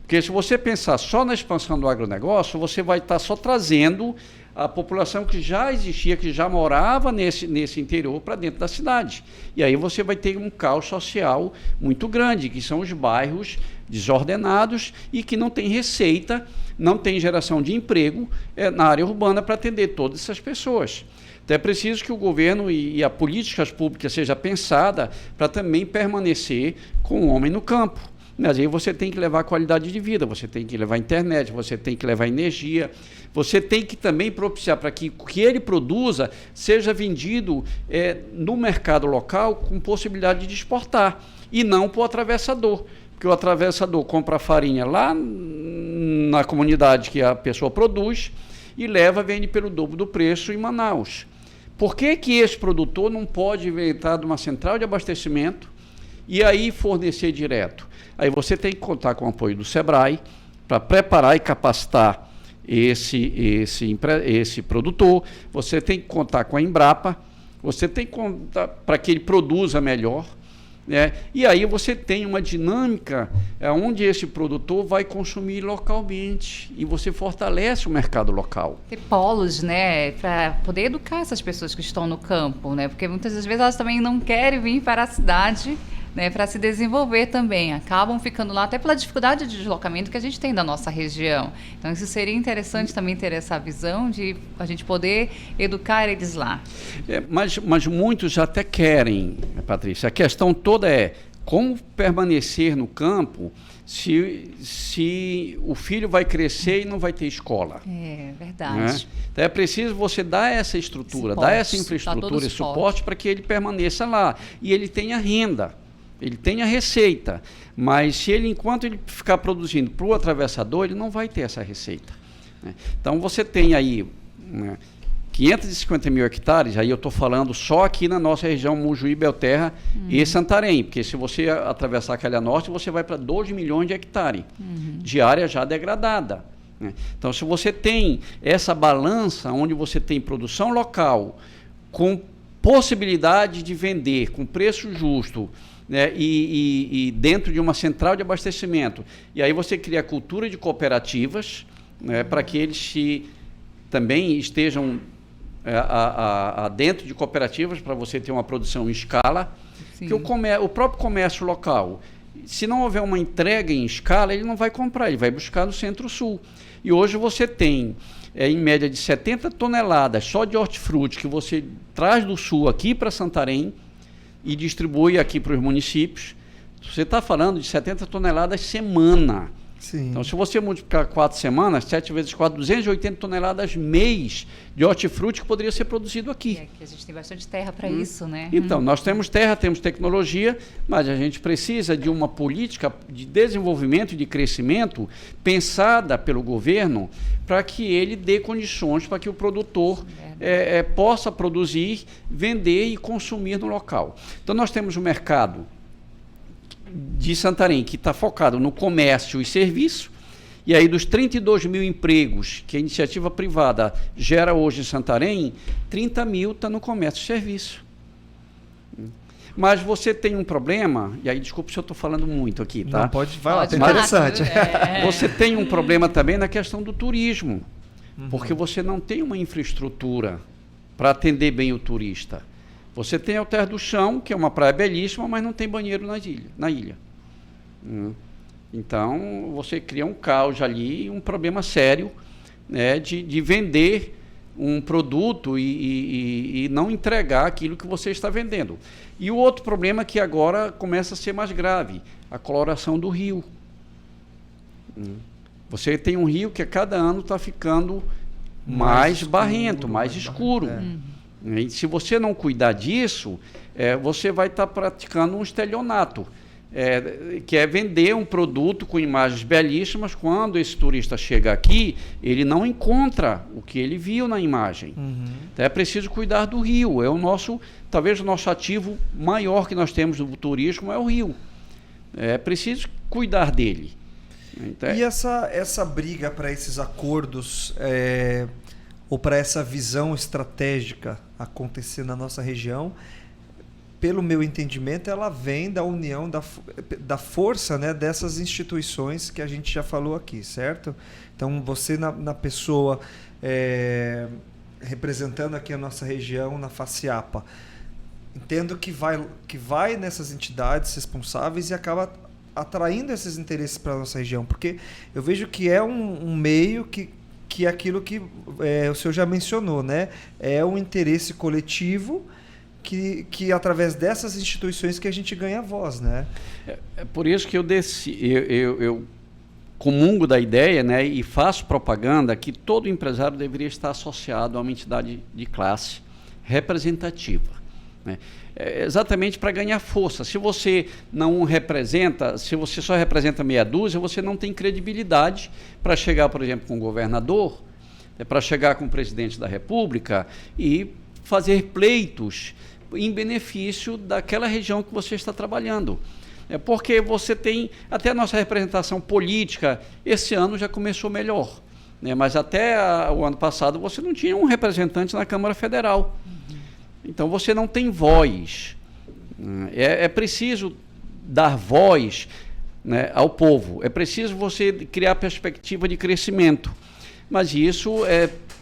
Porque se você pensar só na expansão do agronegócio, você vai estar só trazendo a população que já existia, que já morava nesse interior para dentro da cidade. E aí você vai ter um caos social muito grande, que são os bairros desordenados e que não tem receita, não tem geração de emprego na área urbana para atender todas essas pessoas. Então é preciso que o governo e a políticas públicas seja pensada para também permanecer com o homem no campo. Mas aí você tem que levar qualidade de vida, você tem que levar internet, você tem que levar energia, você tem que também propiciar para que o que ele produza seja vendido no mercado local com possibilidade de exportar e não para o atravessador. Porque o atravessador compra a farinha lá na comunidade que a pessoa produz e vende pelo dobro do preço em Manaus. Por que esse produtor não pode inventar de uma central de abastecimento e aí fornecer direto? Aí você tem que contar com o apoio do SEBRAE para preparar e capacitar esse produtor, você tem que contar com a Embrapa, você tem que contar para que ele produza melhor, né? E aí você tem uma dinâmica onde esse produtor vai consumir localmente e você fortalece o mercado local. Ter polos, né, para poder educar essas pessoas que estão no campo, né? Porque muitas das vezes elas também não querem vir para a cidade, né, para se desenvolver também. Acabam ficando lá até pela dificuldade de deslocamento que a gente tem da nossa região. Então, isso seria interessante também ter essa visão de a gente poder educar eles lá. Mas muitos até querem, Patrícia. A questão toda é como permanecer no campo se o filho vai crescer e não vai ter escola. É verdade. Né? Então é preciso você dar essa estrutura, dar essa infraestrutura e suporte para que ele permaneça lá e ele tenha renda. Ele tem a receita, mas se ele, enquanto ele ficar produzindo para o atravessador, ele não vai ter essa receita. Né? Então, você tem aí 550 mil hectares, aí eu estou falando só aqui na nossa região Mojuí, Belterra e Santarém, porque se você atravessar a Calha Norte, você vai para 2 milhões de hectares de área já degradada. Né? Então, se você tem essa balança, onde você tem produção local, com possibilidade de vender, com preço justo, né, e dentro de uma central de abastecimento. E aí você cria a cultura de cooperativas, né, para que eles também estejam dentro de cooperativas, para você ter uma produção em escala. Que o próprio comércio local, Se não houver uma entrega em escala, ele não vai comprar, ele vai buscar no Centro-Sul. E hoje você tem, em média, de 70 toneladas só de hortifruti que você traz do Sul aqui para Santarém e distribui aqui para os municípios. Você está falando de 70 toneladas semana. Sim. Então, se você multiplicar 4 semanas, 7 vezes 4, 280 toneladas mês de hortifruti que poderia ser produzido aqui. Que a gente tem bastante terra para isso, né? Então, nós temos terra, temos tecnologia, mas a gente precisa de uma política de desenvolvimento e de crescimento pensada pelo governo para que ele dê condições para que o produtor possa produzir, vender e consumir no local. Então, nós temos um mercado de Santarém, que está focado no comércio e serviço, e aí dos 32 mil empregos que a iniciativa privada gera hoje em Santarém, 30 mil está no comércio e serviço. Mas você tem um problema, e aí desculpa se eu estou falando muito aqui, tá? Não, pode, vai lá, Pode tá interessante. Você tem um problema também na questão do turismo, porque você não tem uma infraestrutura para atender bem o turista. Você tem Alter do Chão, que é uma praia belíssima, mas não tem banheiro na ilha. Então, você cria um caos ali, um problema sério, né, de vender um produto e não entregar aquilo que você está vendendo. E o outro problema que agora começa a ser mais grave, a coloração do rio. Você tem um rio que a cada ano está ficando mais barrento, mais escuro. E se você não cuidar disso, você vai estar praticando um estelionato, que é vender um produto com imagens belíssimas. Quando esse turista chega aqui, ele não encontra o que ele viu na imagem. Então é preciso cuidar do rio. Talvez o nosso ativo maior que nós temos no turismo é o rio. É preciso cuidar dele. Então, e essa briga para esses acordos, ou para essa visão estratégica acontecer na nossa região, pelo meu entendimento, ela vem da união, da força, né, dessas instituições que a gente já falou aqui, certo? Então, você na pessoa representando aqui a nossa região, na FACIAPA, entendo que vai nessas entidades responsáveis e acaba atraindo esses interesses para a nossa região, porque eu vejo que é um meio que é aquilo que o senhor já mencionou, né? É um interesse coletivo que através dessas instituições que a gente ganha voz, né? É por isso que eu comungo da ideia, né, e faço propaganda que todo empresário deveria estar associado a uma entidade de classe representativa, né? Exatamente para ganhar força. Se você não representa, se você só representa meia dúzia, você não tem credibilidade para chegar, por exemplo, com o governador, para chegar com o presidente da República e fazer pleitos em benefício daquela região que você está trabalhando. Porque você tem, até a nossa representação política, esse ano já começou melhor, né? Mas até o ano passado você não tinha um representante na Câmara Federal. Então você não tem voz. É preciso dar voz, né, ao povo. É preciso você criar perspectiva de crescimento. Mas isso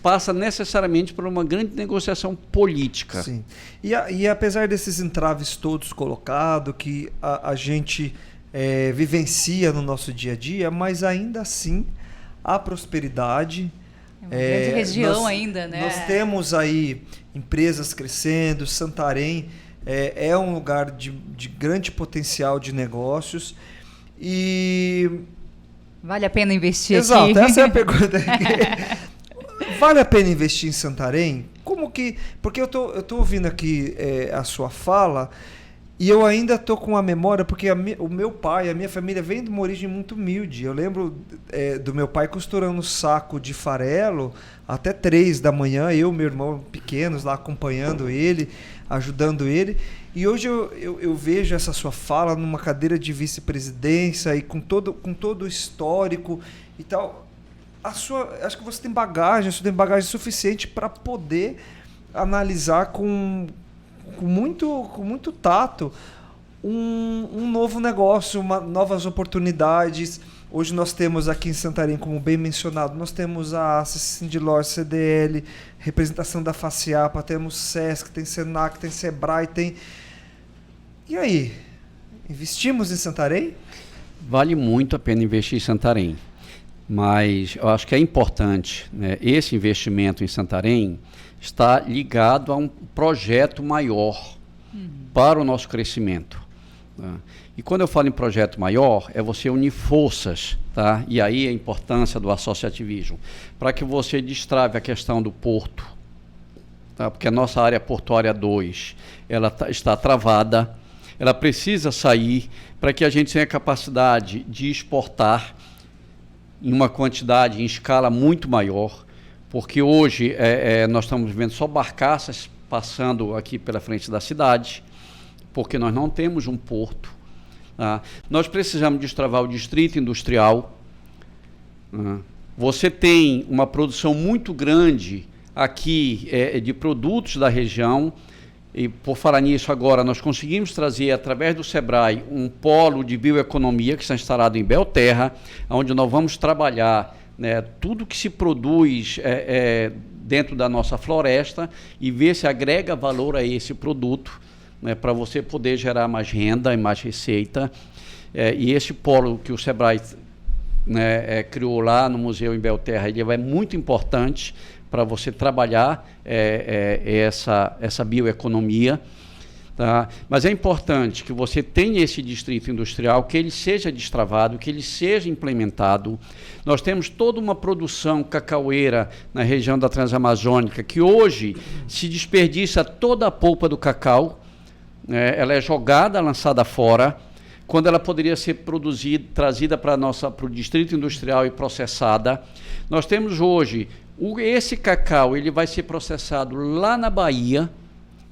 passa necessariamente por uma grande negociação política. Sim. E apesar desses entraves todos colocados, que a gente vivencia no nosso dia a dia, mas ainda assim há prosperidade. É uma grande região ainda, né? Nós temos aí empresas crescendo, Santarém é um lugar de grande potencial de negócios e... Vale a pena investir aqui? Exato, essa é a pergunta. Vale a pena investir em Santarém? Como que... Porque eu tô ouvindo aqui a sua fala e eu ainda tô com a memória, porque o meu pai, a minha família vem de uma origem muito humilde. Eu lembro do meu pai costurando saco de farelo até 3 da manhã, eu e meu irmão pequenos lá acompanhando ele, ajudando ele. E hoje eu vejo essa sua fala numa cadeira de vice-presidência e com todo o histórico e tal. Acho que você tem bagagem suficiente para poder analisar com muito tato um novo negócio, novas oportunidades. Hoje nós temos aqui em Santarém, como bem mencionado, nós temos a ACES, Sindilor, CDL, representação da FACIAPA, temos SESC, tem SENAC, tem SEBRAE, tem... E aí? Investimos em Santarém? Vale muito a pena investir em Santarém, mas eu acho que é importante, né, esse investimento em Santarém está ligado a um projeto maior para o nosso crescimento. Tá? E quando eu falo em projeto maior, é você unir forças, tá? E aí a importância do associativismo, para que você destrave a questão do porto, tá? Porque a nossa área portuária 2, ela está travada, ela precisa sair para que a gente tenha capacidade de exportar em uma quantidade, em escala muito maior, porque hoje nós estamos vendo só barcaças passando aqui pela frente da cidade, porque nós não temos um porto. Tá? Nós precisamos destravar o distrito industrial. Você tem uma produção muito grande aqui de produtos da região, e por falar nisso agora, nós conseguimos trazer, através do SEBRAE, um polo de bioeconomia que está instalado em Belterra, onde nós vamos trabalhar, né, tudo que se produz dentro da nossa floresta e ver se agrega valor a esse produto, né, para você poder gerar mais renda e mais receita. E esse polo que o SEBRAE, né, criou lá no museu em Belterra, ele é muito importante para você trabalhar essa bioeconomia. Tá? Mas é importante que você tenha esse distrito industrial, que ele seja destravado, que ele seja implementado. Nós temos toda uma produção cacaueira na região da Transamazônica, que hoje se desperdiça toda a polpa do cacau, né? Ela é jogada, lançada fora, quando ela poderia ser produzida, trazida para o distrito industrial e processada. Nós temos hoje, esse cacau ele vai ser processado lá na Bahia,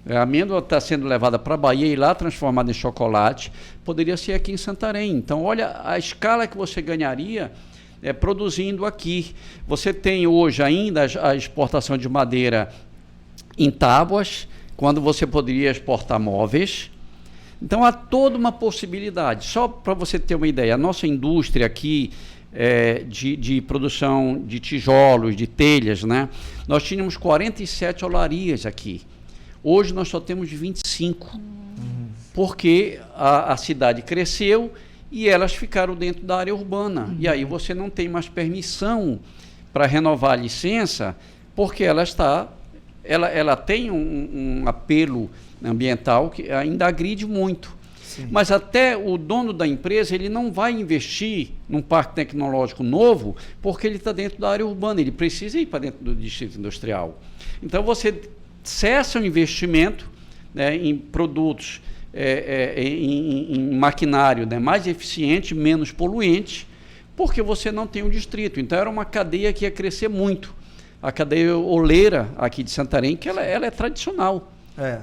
a amêndoa está sendo levada para a Bahia e lá transformada em chocolate, poderia ser aqui em Santarém. Então, olha a escala que você ganharia produzindo aqui. Você tem hoje ainda a exportação de madeira em tábuas, quando você poderia exportar móveis. Então, há toda uma possibilidade. Só para você ter uma ideia, a nossa indústria aqui de produção de tijolos, de telhas, né? Nós tínhamos 47 olarias aqui. Hoje nós só temos 25, porque a cidade cresceu e elas ficaram dentro da área urbana. E aí você não tem mais permissão para renovar a licença, porque ela tem um apelo ambiental que ainda agride muito. Sim. Mas até o dono da empresa, ele não vai investir num parque tecnológico novo, porque ele está dentro da área urbana, ele precisa ir para dentro do distrito industrial. Então você cessa o investimento, né, em produtos, em maquinário, né, mais eficiente, menos poluente, porque você não tem um distrito. Então era uma cadeia que ia crescer muito. A cadeia oleira aqui de Santarém, que ela é tradicional.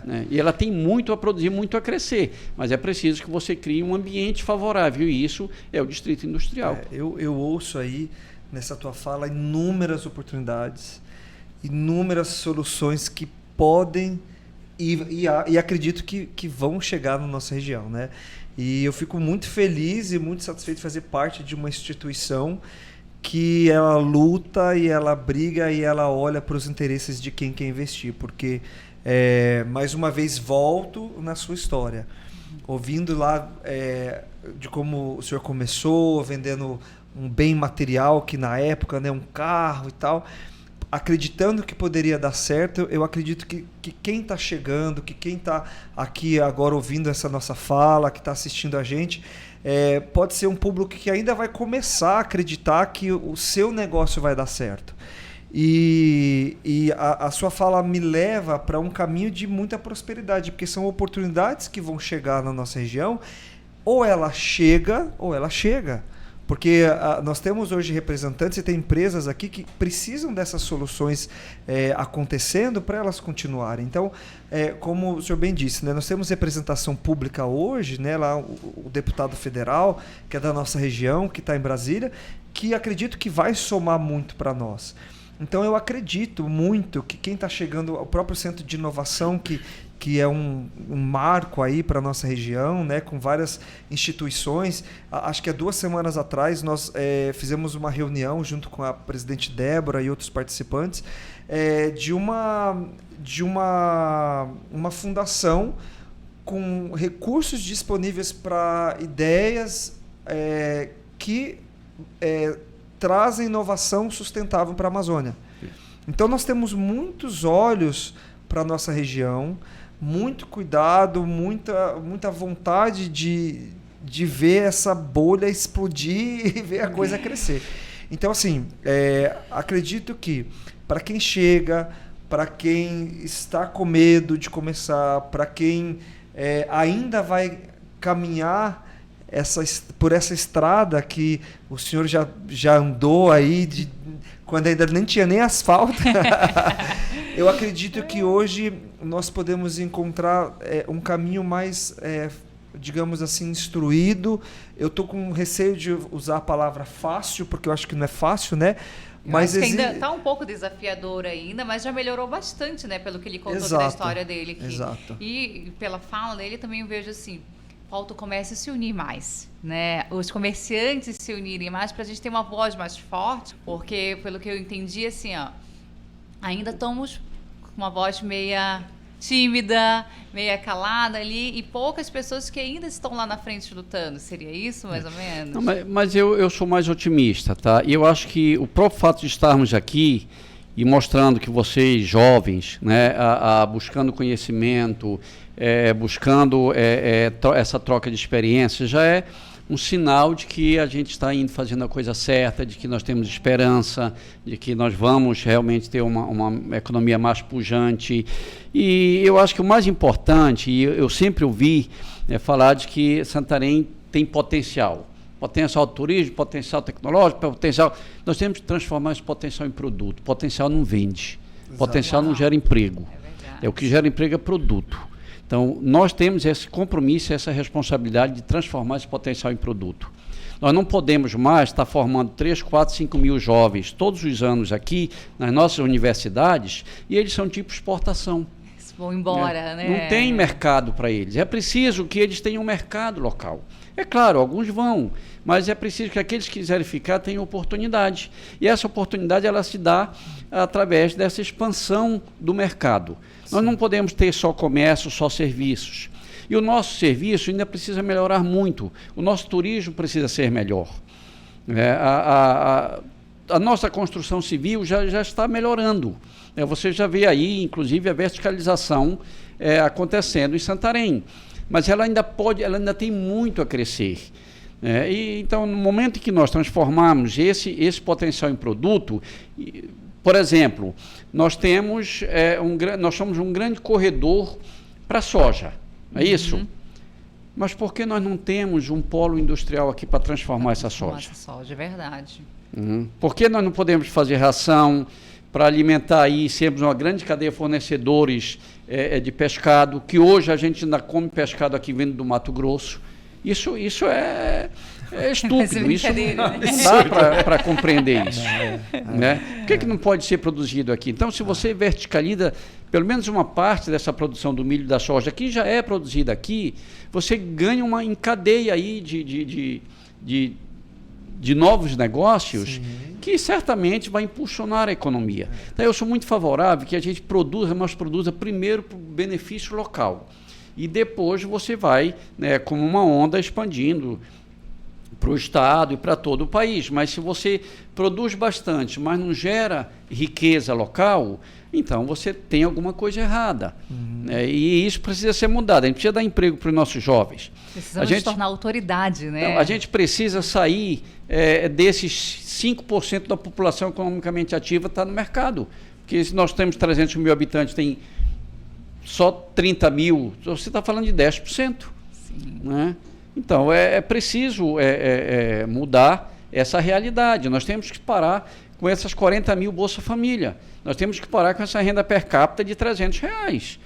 Né? E ela tem muito a produzir, muito a crescer, mas é preciso que você crie um ambiente favorável, e isso é o distrito industrial. Eu ouço aí nessa tua fala inúmeras oportunidades, inúmeras soluções que podem e acredito que vão chegar na nossa região, né? E eu fico muito feliz e muito satisfeito de fazer parte de uma instituição que ela luta e ela briga e ela olha para os interesses de quem quer investir, porque mais uma vez volto na sua história, ouvindo lá de como o senhor começou vendendo um bem material que na época, né, um carro e tal, acreditando que poderia dar certo. Eu acredito que quem está chegando, que quem está aqui agora ouvindo essa nossa fala, que está assistindo a gente, pode ser um público que ainda vai começar a acreditar que o seu negócio vai dar certo. E a sua fala me leva para um caminho de muita prosperidade, porque são oportunidades que vão chegar na nossa região, ou ela chega, ou ela chega. Porque nós temos hoje representantes e tem empresas aqui que precisam dessas soluções acontecendo para elas continuarem. Então, como o senhor bem disse, né, nós temos representação pública hoje, né, lá o deputado federal, que é da nossa região, que está em Brasília, que acredito que vai somar muito para nós. Então, eu acredito muito que quem está chegando, o próprio Centro de Inovação, que é um marco aí para a nossa região, né, com várias instituições. Acho que há 2 semanas atrás nós fizemos uma reunião junto com a presidente Débora e outros participantes de uma fundação com recursos disponíveis para ideias que trazem inovação sustentável para a Amazônia. Então nós temos muitos olhos para a nossa região, muito cuidado, muita vontade de ver essa bolha explodir e ver a coisa crescer. Então, assim, acredito que para quem chega, para quem está com medo de começar, para quem ainda vai caminhar por essa estrada que o senhor já andou aí, quando ainda nem tinha nem asfalto, eu acredito que hoje nós podemos encontrar um caminho mais, digamos assim, instruído. Eu estou com receio de usar a palavra fácil, porque eu acho que não é fácil, né? Mas ainda está um pouco desafiador ainda, mas já melhorou bastante, né? Pelo que ele contou da história dele aqui. Exato. E pela fala dele também eu vejo assim, falta o comércio se unir mais, né? Os comerciantes se unirem mais para a gente ter uma voz mais forte, porque pelo que eu entendi, assim, ó, ainda estamos com uma voz meia tímida, meia calada ali, e poucas pessoas que ainda estão lá na frente lutando. Seria isso, mais ou menos? Não, mas eu sou mais otimista, tá? E eu acho que o próprio fato de estarmos aqui e mostrando que vocês, jovens, né, buscando conhecimento, buscando essa troca de experiências, já é um sinal de que a gente está indo fazendo a coisa certa, de que nós temos esperança, de que nós vamos realmente ter uma economia mais pujante. E eu acho que o mais importante, e eu sempre ouvi falar de que Santarém tem potencial do turismo, potencial tecnológico, potencial. Nós temos que transformar esse potencial em produto. Potencial não vende, potencial não gera emprego. O que gera emprego é produto. Então, nós temos esse compromisso, essa responsabilidade de transformar esse potencial em produto. Nós não podemos mais estar formando 3, 4, 5 mil jovens todos os anos aqui nas nossas universidades e eles são tipo exportação. Eles vão embora, né? Não tem mercado para eles. É preciso que eles tenham um mercado local. É claro, alguns vão, mas é preciso que aqueles que quiserem ficar tenham oportunidade. E essa oportunidade ela se dá através dessa expansão do mercado. Sim. Nós não podemos ter só comércio, só serviços. E o nosso serviço ainda precisa melhorar muito. O nosso turismo precisa ser melhor. A nossa construção civil já está melhorando. Você já vê aí, inclusive, a verticalização acontecendo em Santarém. Mas ela ainda tem muito a crescer. Então, no momento em que nós transformarmos esse potencial em produto, por exemplo, nós somos um grande corredor para a soja, não é isso? Mas por que nós não temos um polo industrial aqui para transformar essa soja? Essa soja, é verdade. Por que nós não podemos fazer ração para alimentar aí, sermos uma grande cadeia de fornecedores de pescado, que hoje a gente ainda come pescado aqui vindo do Mato Grosso? Isso é estúpido, isso não dá para compreender isso. Né? Por que não pode ser produzido aqui? Então, se você verticaliza pelo menos uma parte dessa produção do milho e da soja que já é produzida aqui, você ganha em cadeia aí de novos negócios. Sim. Que certamente vai impulsionar a economia. Então, eu sou muito favorável que a gente produza primeiro para o benefício local. E depois você vai, como uma onda, expandindo para o Estado e para todo o país. Mas se você produz bastante, mas não gera riqueza local, então você tem alguma coisa errada. E isso precisa ser mudado. A gente precisa dar emprego para os nossos jovens. Precisamos se tornar autoridade, né? Então, a gente precisa sair desses 5% da população economicamente ativa está no mercado. Porque se nós temos 300 mil habitantes, tem só 30 mil, você está falando de 10%. Sim. Né? Então, é preciso mudar essa realidade. Nós temos que parar com essas 40 mil Bolsa Família. Nós temos que parar com essa renda per capita de R$300.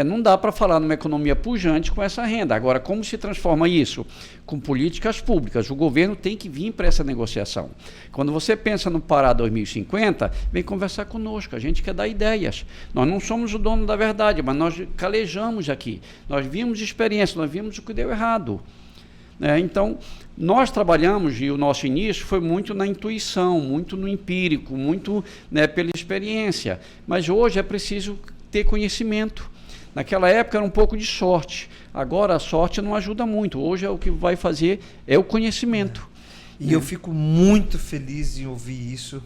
Não dá para falar numa economia pujante com essa renda. Agora, como se transforma isso? Com políticas públicas. O governo tem que vir para essa negociação. Quando você pensa no Pará 2050, vem conversar conosco. A gente quer dar ideias. Nós não somos o dono da verdade, mas nós calejamos aqui. Nós vimos experiência, nós vimos o que deu errado. Então, nós trabalhamos, e o nosso início foi muito na intuição, muito no empírico, muito pela experiência. Mas hoje é preciso ter conhecimento. Naquela época era um pouco de sorte. Agora a sorte não ajuda muito. Hoje o que vai fazer é o conhecimento. E eu fico muito feliz em ouvir isso.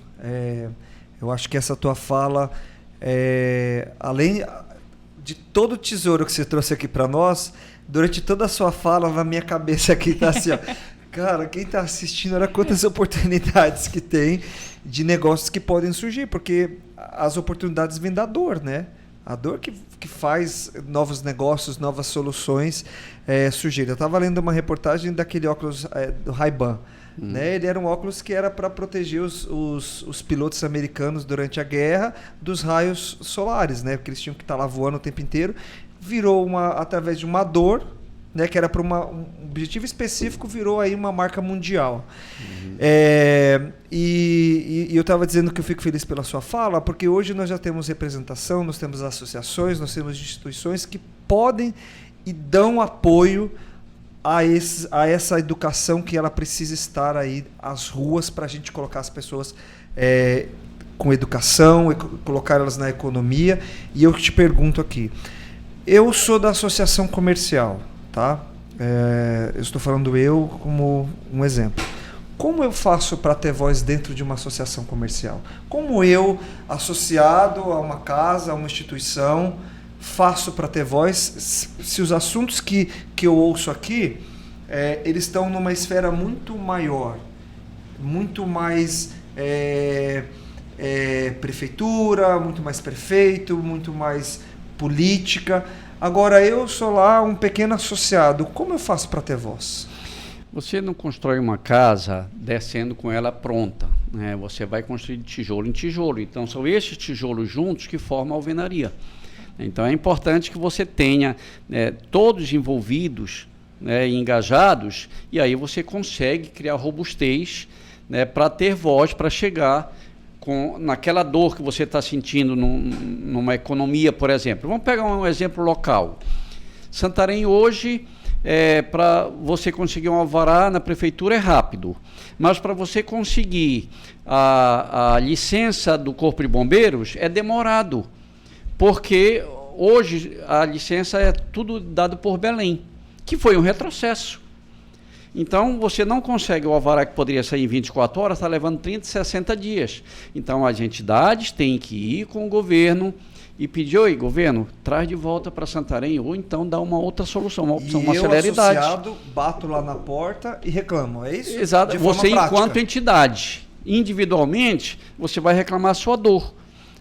Eu acho que essa tua fala, além de todo o tesouro que você trouxe aqui para nós, durante toda a sua fala, na minha cabeça aqui está assim, ó, cara, quem está assistindo, olha quantas oportunidades que tem de negócios que podem surgir, porque as oportunidades vêm da dor, né? A dor que faz novos negócios, novas soluções surgirem. Eu estava lendo uma reportagem daquele óculos do Ray-Ban. Né? Ele era um óculos que era para proteger os pilotos americanos durante a guerra dos raios solares, né? Porque eles tinham que estar lá voando o tempo inteiro. Virou através de uma dor, né? Que era para um objetivo específico, virou aí uma marca mundial. E eu estava dizendo que eu fico feliz pela sua fala, porque hoje nós já temos representação, nós temos associações, nós temos instituições que podem e dão apoio a essa educação que ela precisa estar aí às ruas para a gente colocar as pessoas com educação, colocar elas na economia. E eu te pergunto aqui, eu sou da associação comercial, tá? Eu estou falando eu como um exemplo. Como eu faço para ter voz dentro de uma associação comercial? Como eu, associado a uma casa, a uma instituição, faço para ter voz se os assuntos que eu ouço aqui, eles estão numa esfera muito maior, muito mais prefeitura, muito mais prefeito, muito mais política. Agora eu sou lá um pequeno associado, como eu faço para ter voz? Você não constrói uma casa descendo com ela pronta, né? Você vai construir de tijolo em tijolo, então são esses tijolos juntos que formam a alvenaria. Então é importante que você tenha todos envolvidos, né, engajados, e aí você consegue criar robustez, né, para ter voz, para chegar naquela dor que você está sentindo numa economia, por exemplo. Vamos pegar um exemplo local. Santarém hoje, para você conseguir um alvará na prefeitura é rápido, mas para você conseguir a licença do Corpo de Bombeiros é demorado. Porque hoje a licença é tudo dado por Belém, que foi um retrocesso. Então, você não consegue o alvará que poderia sair em 24 horas, está levando 30, 60 dias. Então, as entidades têm que ir com o governo e pedir, oi, governo, traz de volta para Santarém, ou então dá uma outra solução, uma opção, uma celeridade. Eu, associado, bato lá na porta e reclamo, é isso? Exato. Você, enquanto entidade, individualmente, você vai reclamar a sua dor.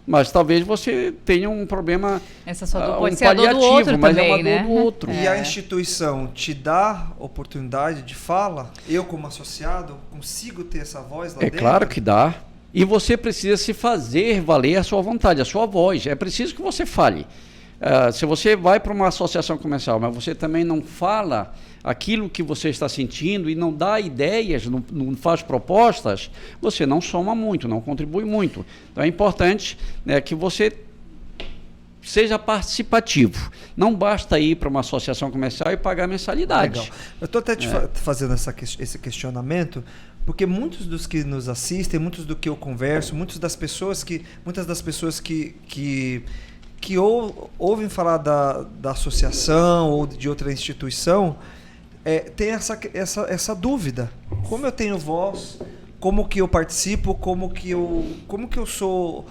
Mas talvez você tenha um problema, essa sua dor pode ser a dor do outro mas também, é uma dor do outro. E a instituição te dá oportunidade de fala? Eu, como associado, consigo ter essa voz lá dentro? É claro que dá. E você precisa se fazer valer a sua vontade, a sua voz. É preciso que você fale. Se você vai para uma associação comercial, mas você também não fala aquilo que você está sentindo e não dá ideias, não faz propostas, você não soma muito, não contribui muito. Então é importante, né, que você seja participativo. Não basta ir para uma associação comercial e pagar mensalidade. Legal. Eu estou até fazendo esse questionamento, porque muitos dos que nos assistem, muitos do que eu converso, muitas das pessoas que ouvem falar da associação ou de outra instituição, tem essa dúvida. Como eu tenho voz, como que eu participo, como que eu sou...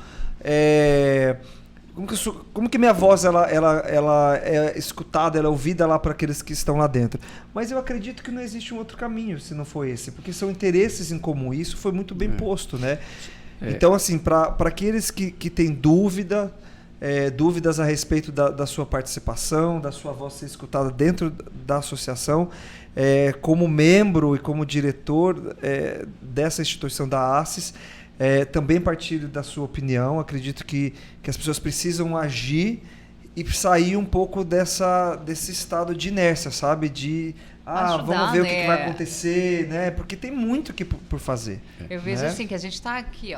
Como que minha voz ela é escutada, ela é ouvida lá para aqueles que estão lá dentro. Mas eu acredito que não existe um outro caminho se não for esse, porque são interesses em comum. Isso foi muito bem posto, né? Então, assim, para aqueles que têm dúvidas a respeito da sua participação, da sua voz ser escutada dentro da associação, como membro e como diretor dessa instituição da ACES, também partilho da sua opinião. Acredito que as pessoas precisam agir e sair um pouco desse estado de inércia, sabe? De vamos ver, né, o que vai acontecer, né? Porque tem muito por fazer. Eu vejo assim que a gente está aqui,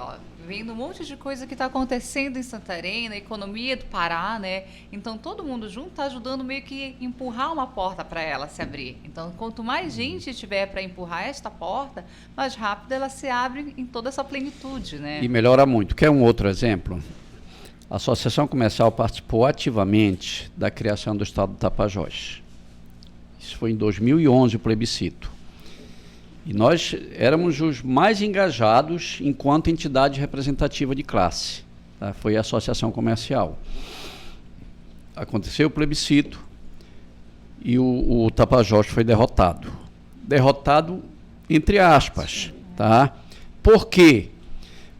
vendo um monte de coisa que está acontecendo em Santarém, na economia do Pará, né? Então todo mundo junto está ajudando meio que empurrar uma porta para ela se abrir. Então quanto mais gente tiver para empurrar esta porta, mais rápido ela se abre em toda essa plenitude, né? E melhora muito. Quer um outro exemplo? a Associação Comercial participou ativamente da criação do Estado do Tapajós. Isso foi em 2011, o plebiscito. E nós éramos os mais engajados enquanto entidade representativa de classe. Tá? Foi a Associação Comercial. Aconteceu o plebiscito e o Tapajós foi derrotado. Derrotado entre aspas. Tá? Por quê?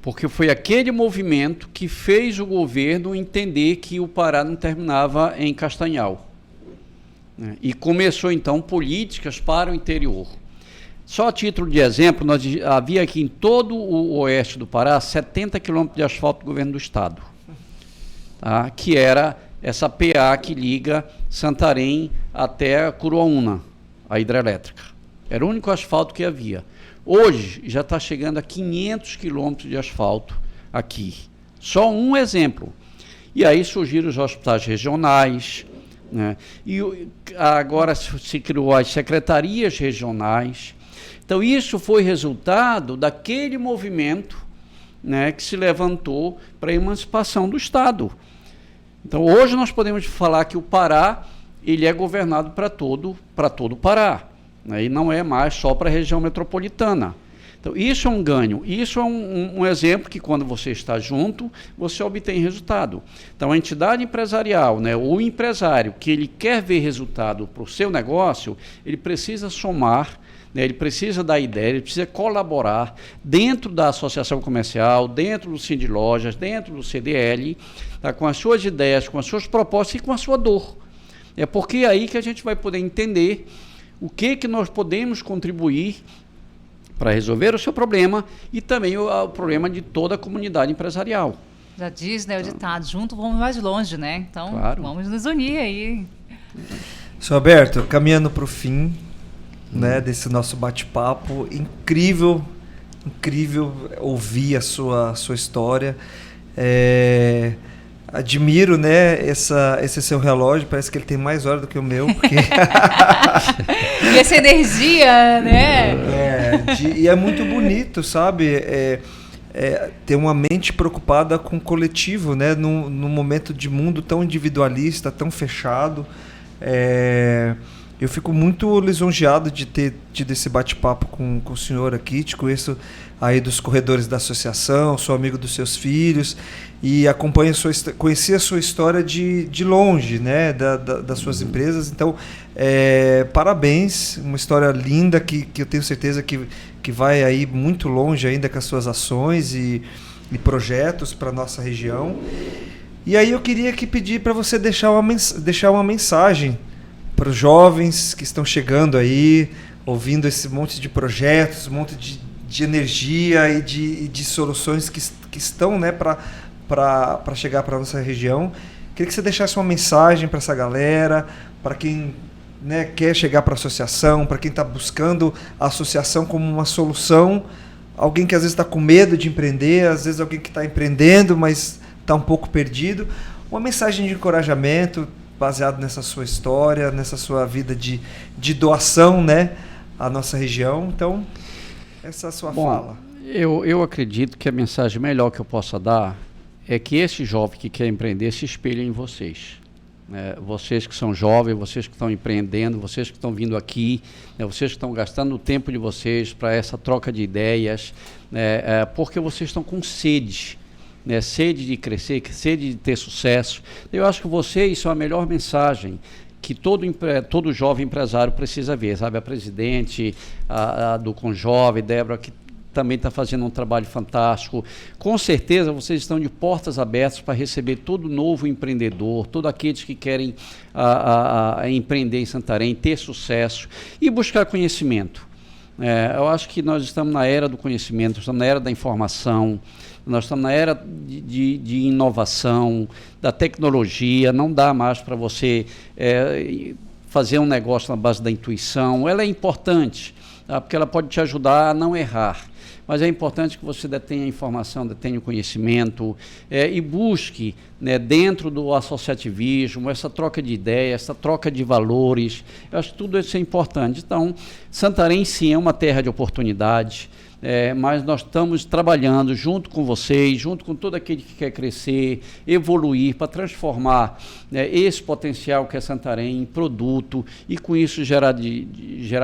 Porque foi aquele movimento que fez o governo entender que o Pará não terminava em Castanhal. Né? E começou, então, políticas para o interior. Só a título de exemplo, havia aqui em todo o oeste do Pará 70 quilômetros de asfalto do governo do estado, tá? Que era essa PA que liga Santarém até Curuaúna, a hidrelétrica. Era o único asfalto que havia. Hoje já está chegando a 500 quilômetros de asfalto aqui. Só um exemplo. E aí surgiram os hospitais regionais, né? E agora se criou as secretarias regionais. Então isso foi resultado daquele movimento, né, que se levantou para a emancipação do Estado. Então hoje nós podemos falar que o Pará ele é governado para todo o Pará. E não é mais só para a região metropolitana. Então, isso é um ganho. Isso é um exemplo que, quando você está junto, você obtém resultado. Então, a entidade empresarial, né, o empresário que ele quer ver resultado para o seu negócio, ele precisa somar, né, ele precisa dar ideia, ele precisa colaborar dentro da associação comercial, dentro do Cindy Lojas, dentro do CDL, tá, com as suas ideias, com as suas propostas e com a sua dor. É porque é aí que a gente vai poder entender o que nós podemos contribuir para resolver o seu problema e também o problema de toda a comunidade empresarial. Já diz, né, o ditado, junto vamos mais longe, né? Então, claro, vamos nos unir aí. Seu Alberto, caminhando para o fim, né, desse nosso bate-papo, incrível ouvir a sua história. Admiro, né, esse seu relógio, parece que ele tem mais horas do que o meu. Porque... e essa energia, né? E é muito bonito, sabe? Ter uma mente preocupada com o coletivo, né? Num momento de mundo tão individualista, tão fechado. Eu fico muito lisonjeado de ter tido esse bate-papo com o senhor aqui, te conheço aí dos corredores da associação, sou amigo dos seus filhos e conheci a sua história de longe, né, das suas empresas. Então, parabéns, uma história linda que eu tenho certeza que vai aí muito longe ainda com as suas ações e projetos para a nossa região. E aí eu queria pedir para você deixar uma mensagem para os jovens que estão chegando aí, ouvindo esse monte de projetos, um monte de energia e de soluções que estão, né, para chegar para a nossa região. Queria que você deixasse uma mensagem para essa galera, para quem, né, quer chegar para a associação, para quem está buscando a associação como uma solução, alguém que às vezes está com medo de empreender, às vezes alguém que está empreendendo, mas está um pouco perdido. Uma mensagem de encorajamento, baseado nessa sua história, nessa sua vida de doação, né, à nossa região. Então, essa é a sua fala. Eu acredito que a mensagem melhor que eu possa dar é que esse jovem que quer empreender se espelhe em vocês. Vocês que são jovens, vocês que estão empreendendo, vocês que estão vindo aqui, vocês que estão gastando o tempo de vocês para essa troca de ideias, porque vocês estão com sede. Sede de crescer, sede de ter sucesso. Eu acho que vocês são a melhor mensagem que todo jovem empresário precisa ver, sabe? A presidente do Conjove, Débora, que também está fazendo um trabalho fantástico. Com certeza vocês estão de portas abertas para receber todo novo empreendedor, todos aqueles que querem empreender em Santarém, ter sucesso e buscar conhecimento. Eu acho que nós estamos na era do conhecimento, estamos na era da informação, nós estamos na era de inovação, da tecnologia. Não dá mais para você fazer um negócio na base da intuição. Ela é importante, tá? Porque ela pode te ajudar a não errar. Mas é importante que você detenha a informação, detenha o conhecimento e busque, né, dentro do associativismo, essa troca de ideias, essa troca de valores. Eu acho que tudo isso é importante. Então, Santarém, sim, é uma terra de oportunidade. mas nós estamos trabalhando junto com vocês, junto com todo aquele que quer crescer, evoluir, para transformar esse potencial que é Santarém em produto e com isso gerar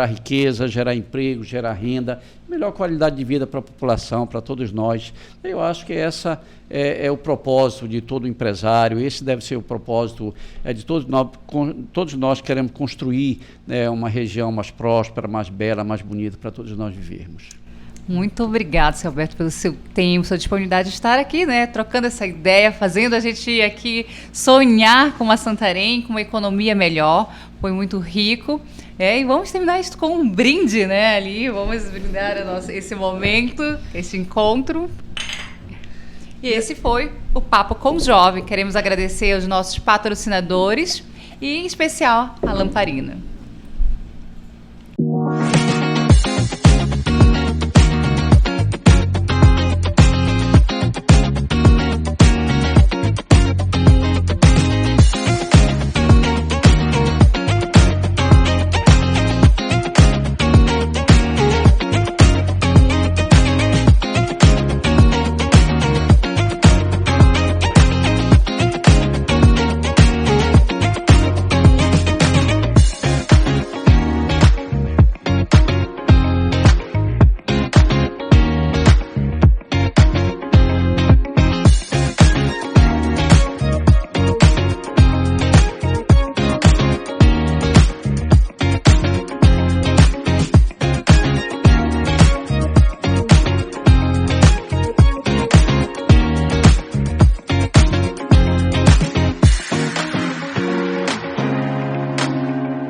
riqueza, gerar emprego, gerar renda, melhor qualidade de vida para a população, para todos nós. Eu acho que essa é o propósito de todo empresário, esse deve ser o propósito de todos nós queremos construir uma região mais próspera, mais bela, mais bonita para todos nós vivermos. Muito obrigada, seu Alberto, pelo seu tempo, sua disponibilidade de estar aqui, né, trocando essa ideia, fazendo a gente aqui sonhar com uma Santarém, com uma economia melhor. Foi muito rico. E vamos terminar isso com um brinde, né, ali. Vamos brindar esse momento, esse encontro. E esse foi o Papo com o Jovem. Queremos agradecer aos nossos patrocinadores e, em especial, a Lamparina.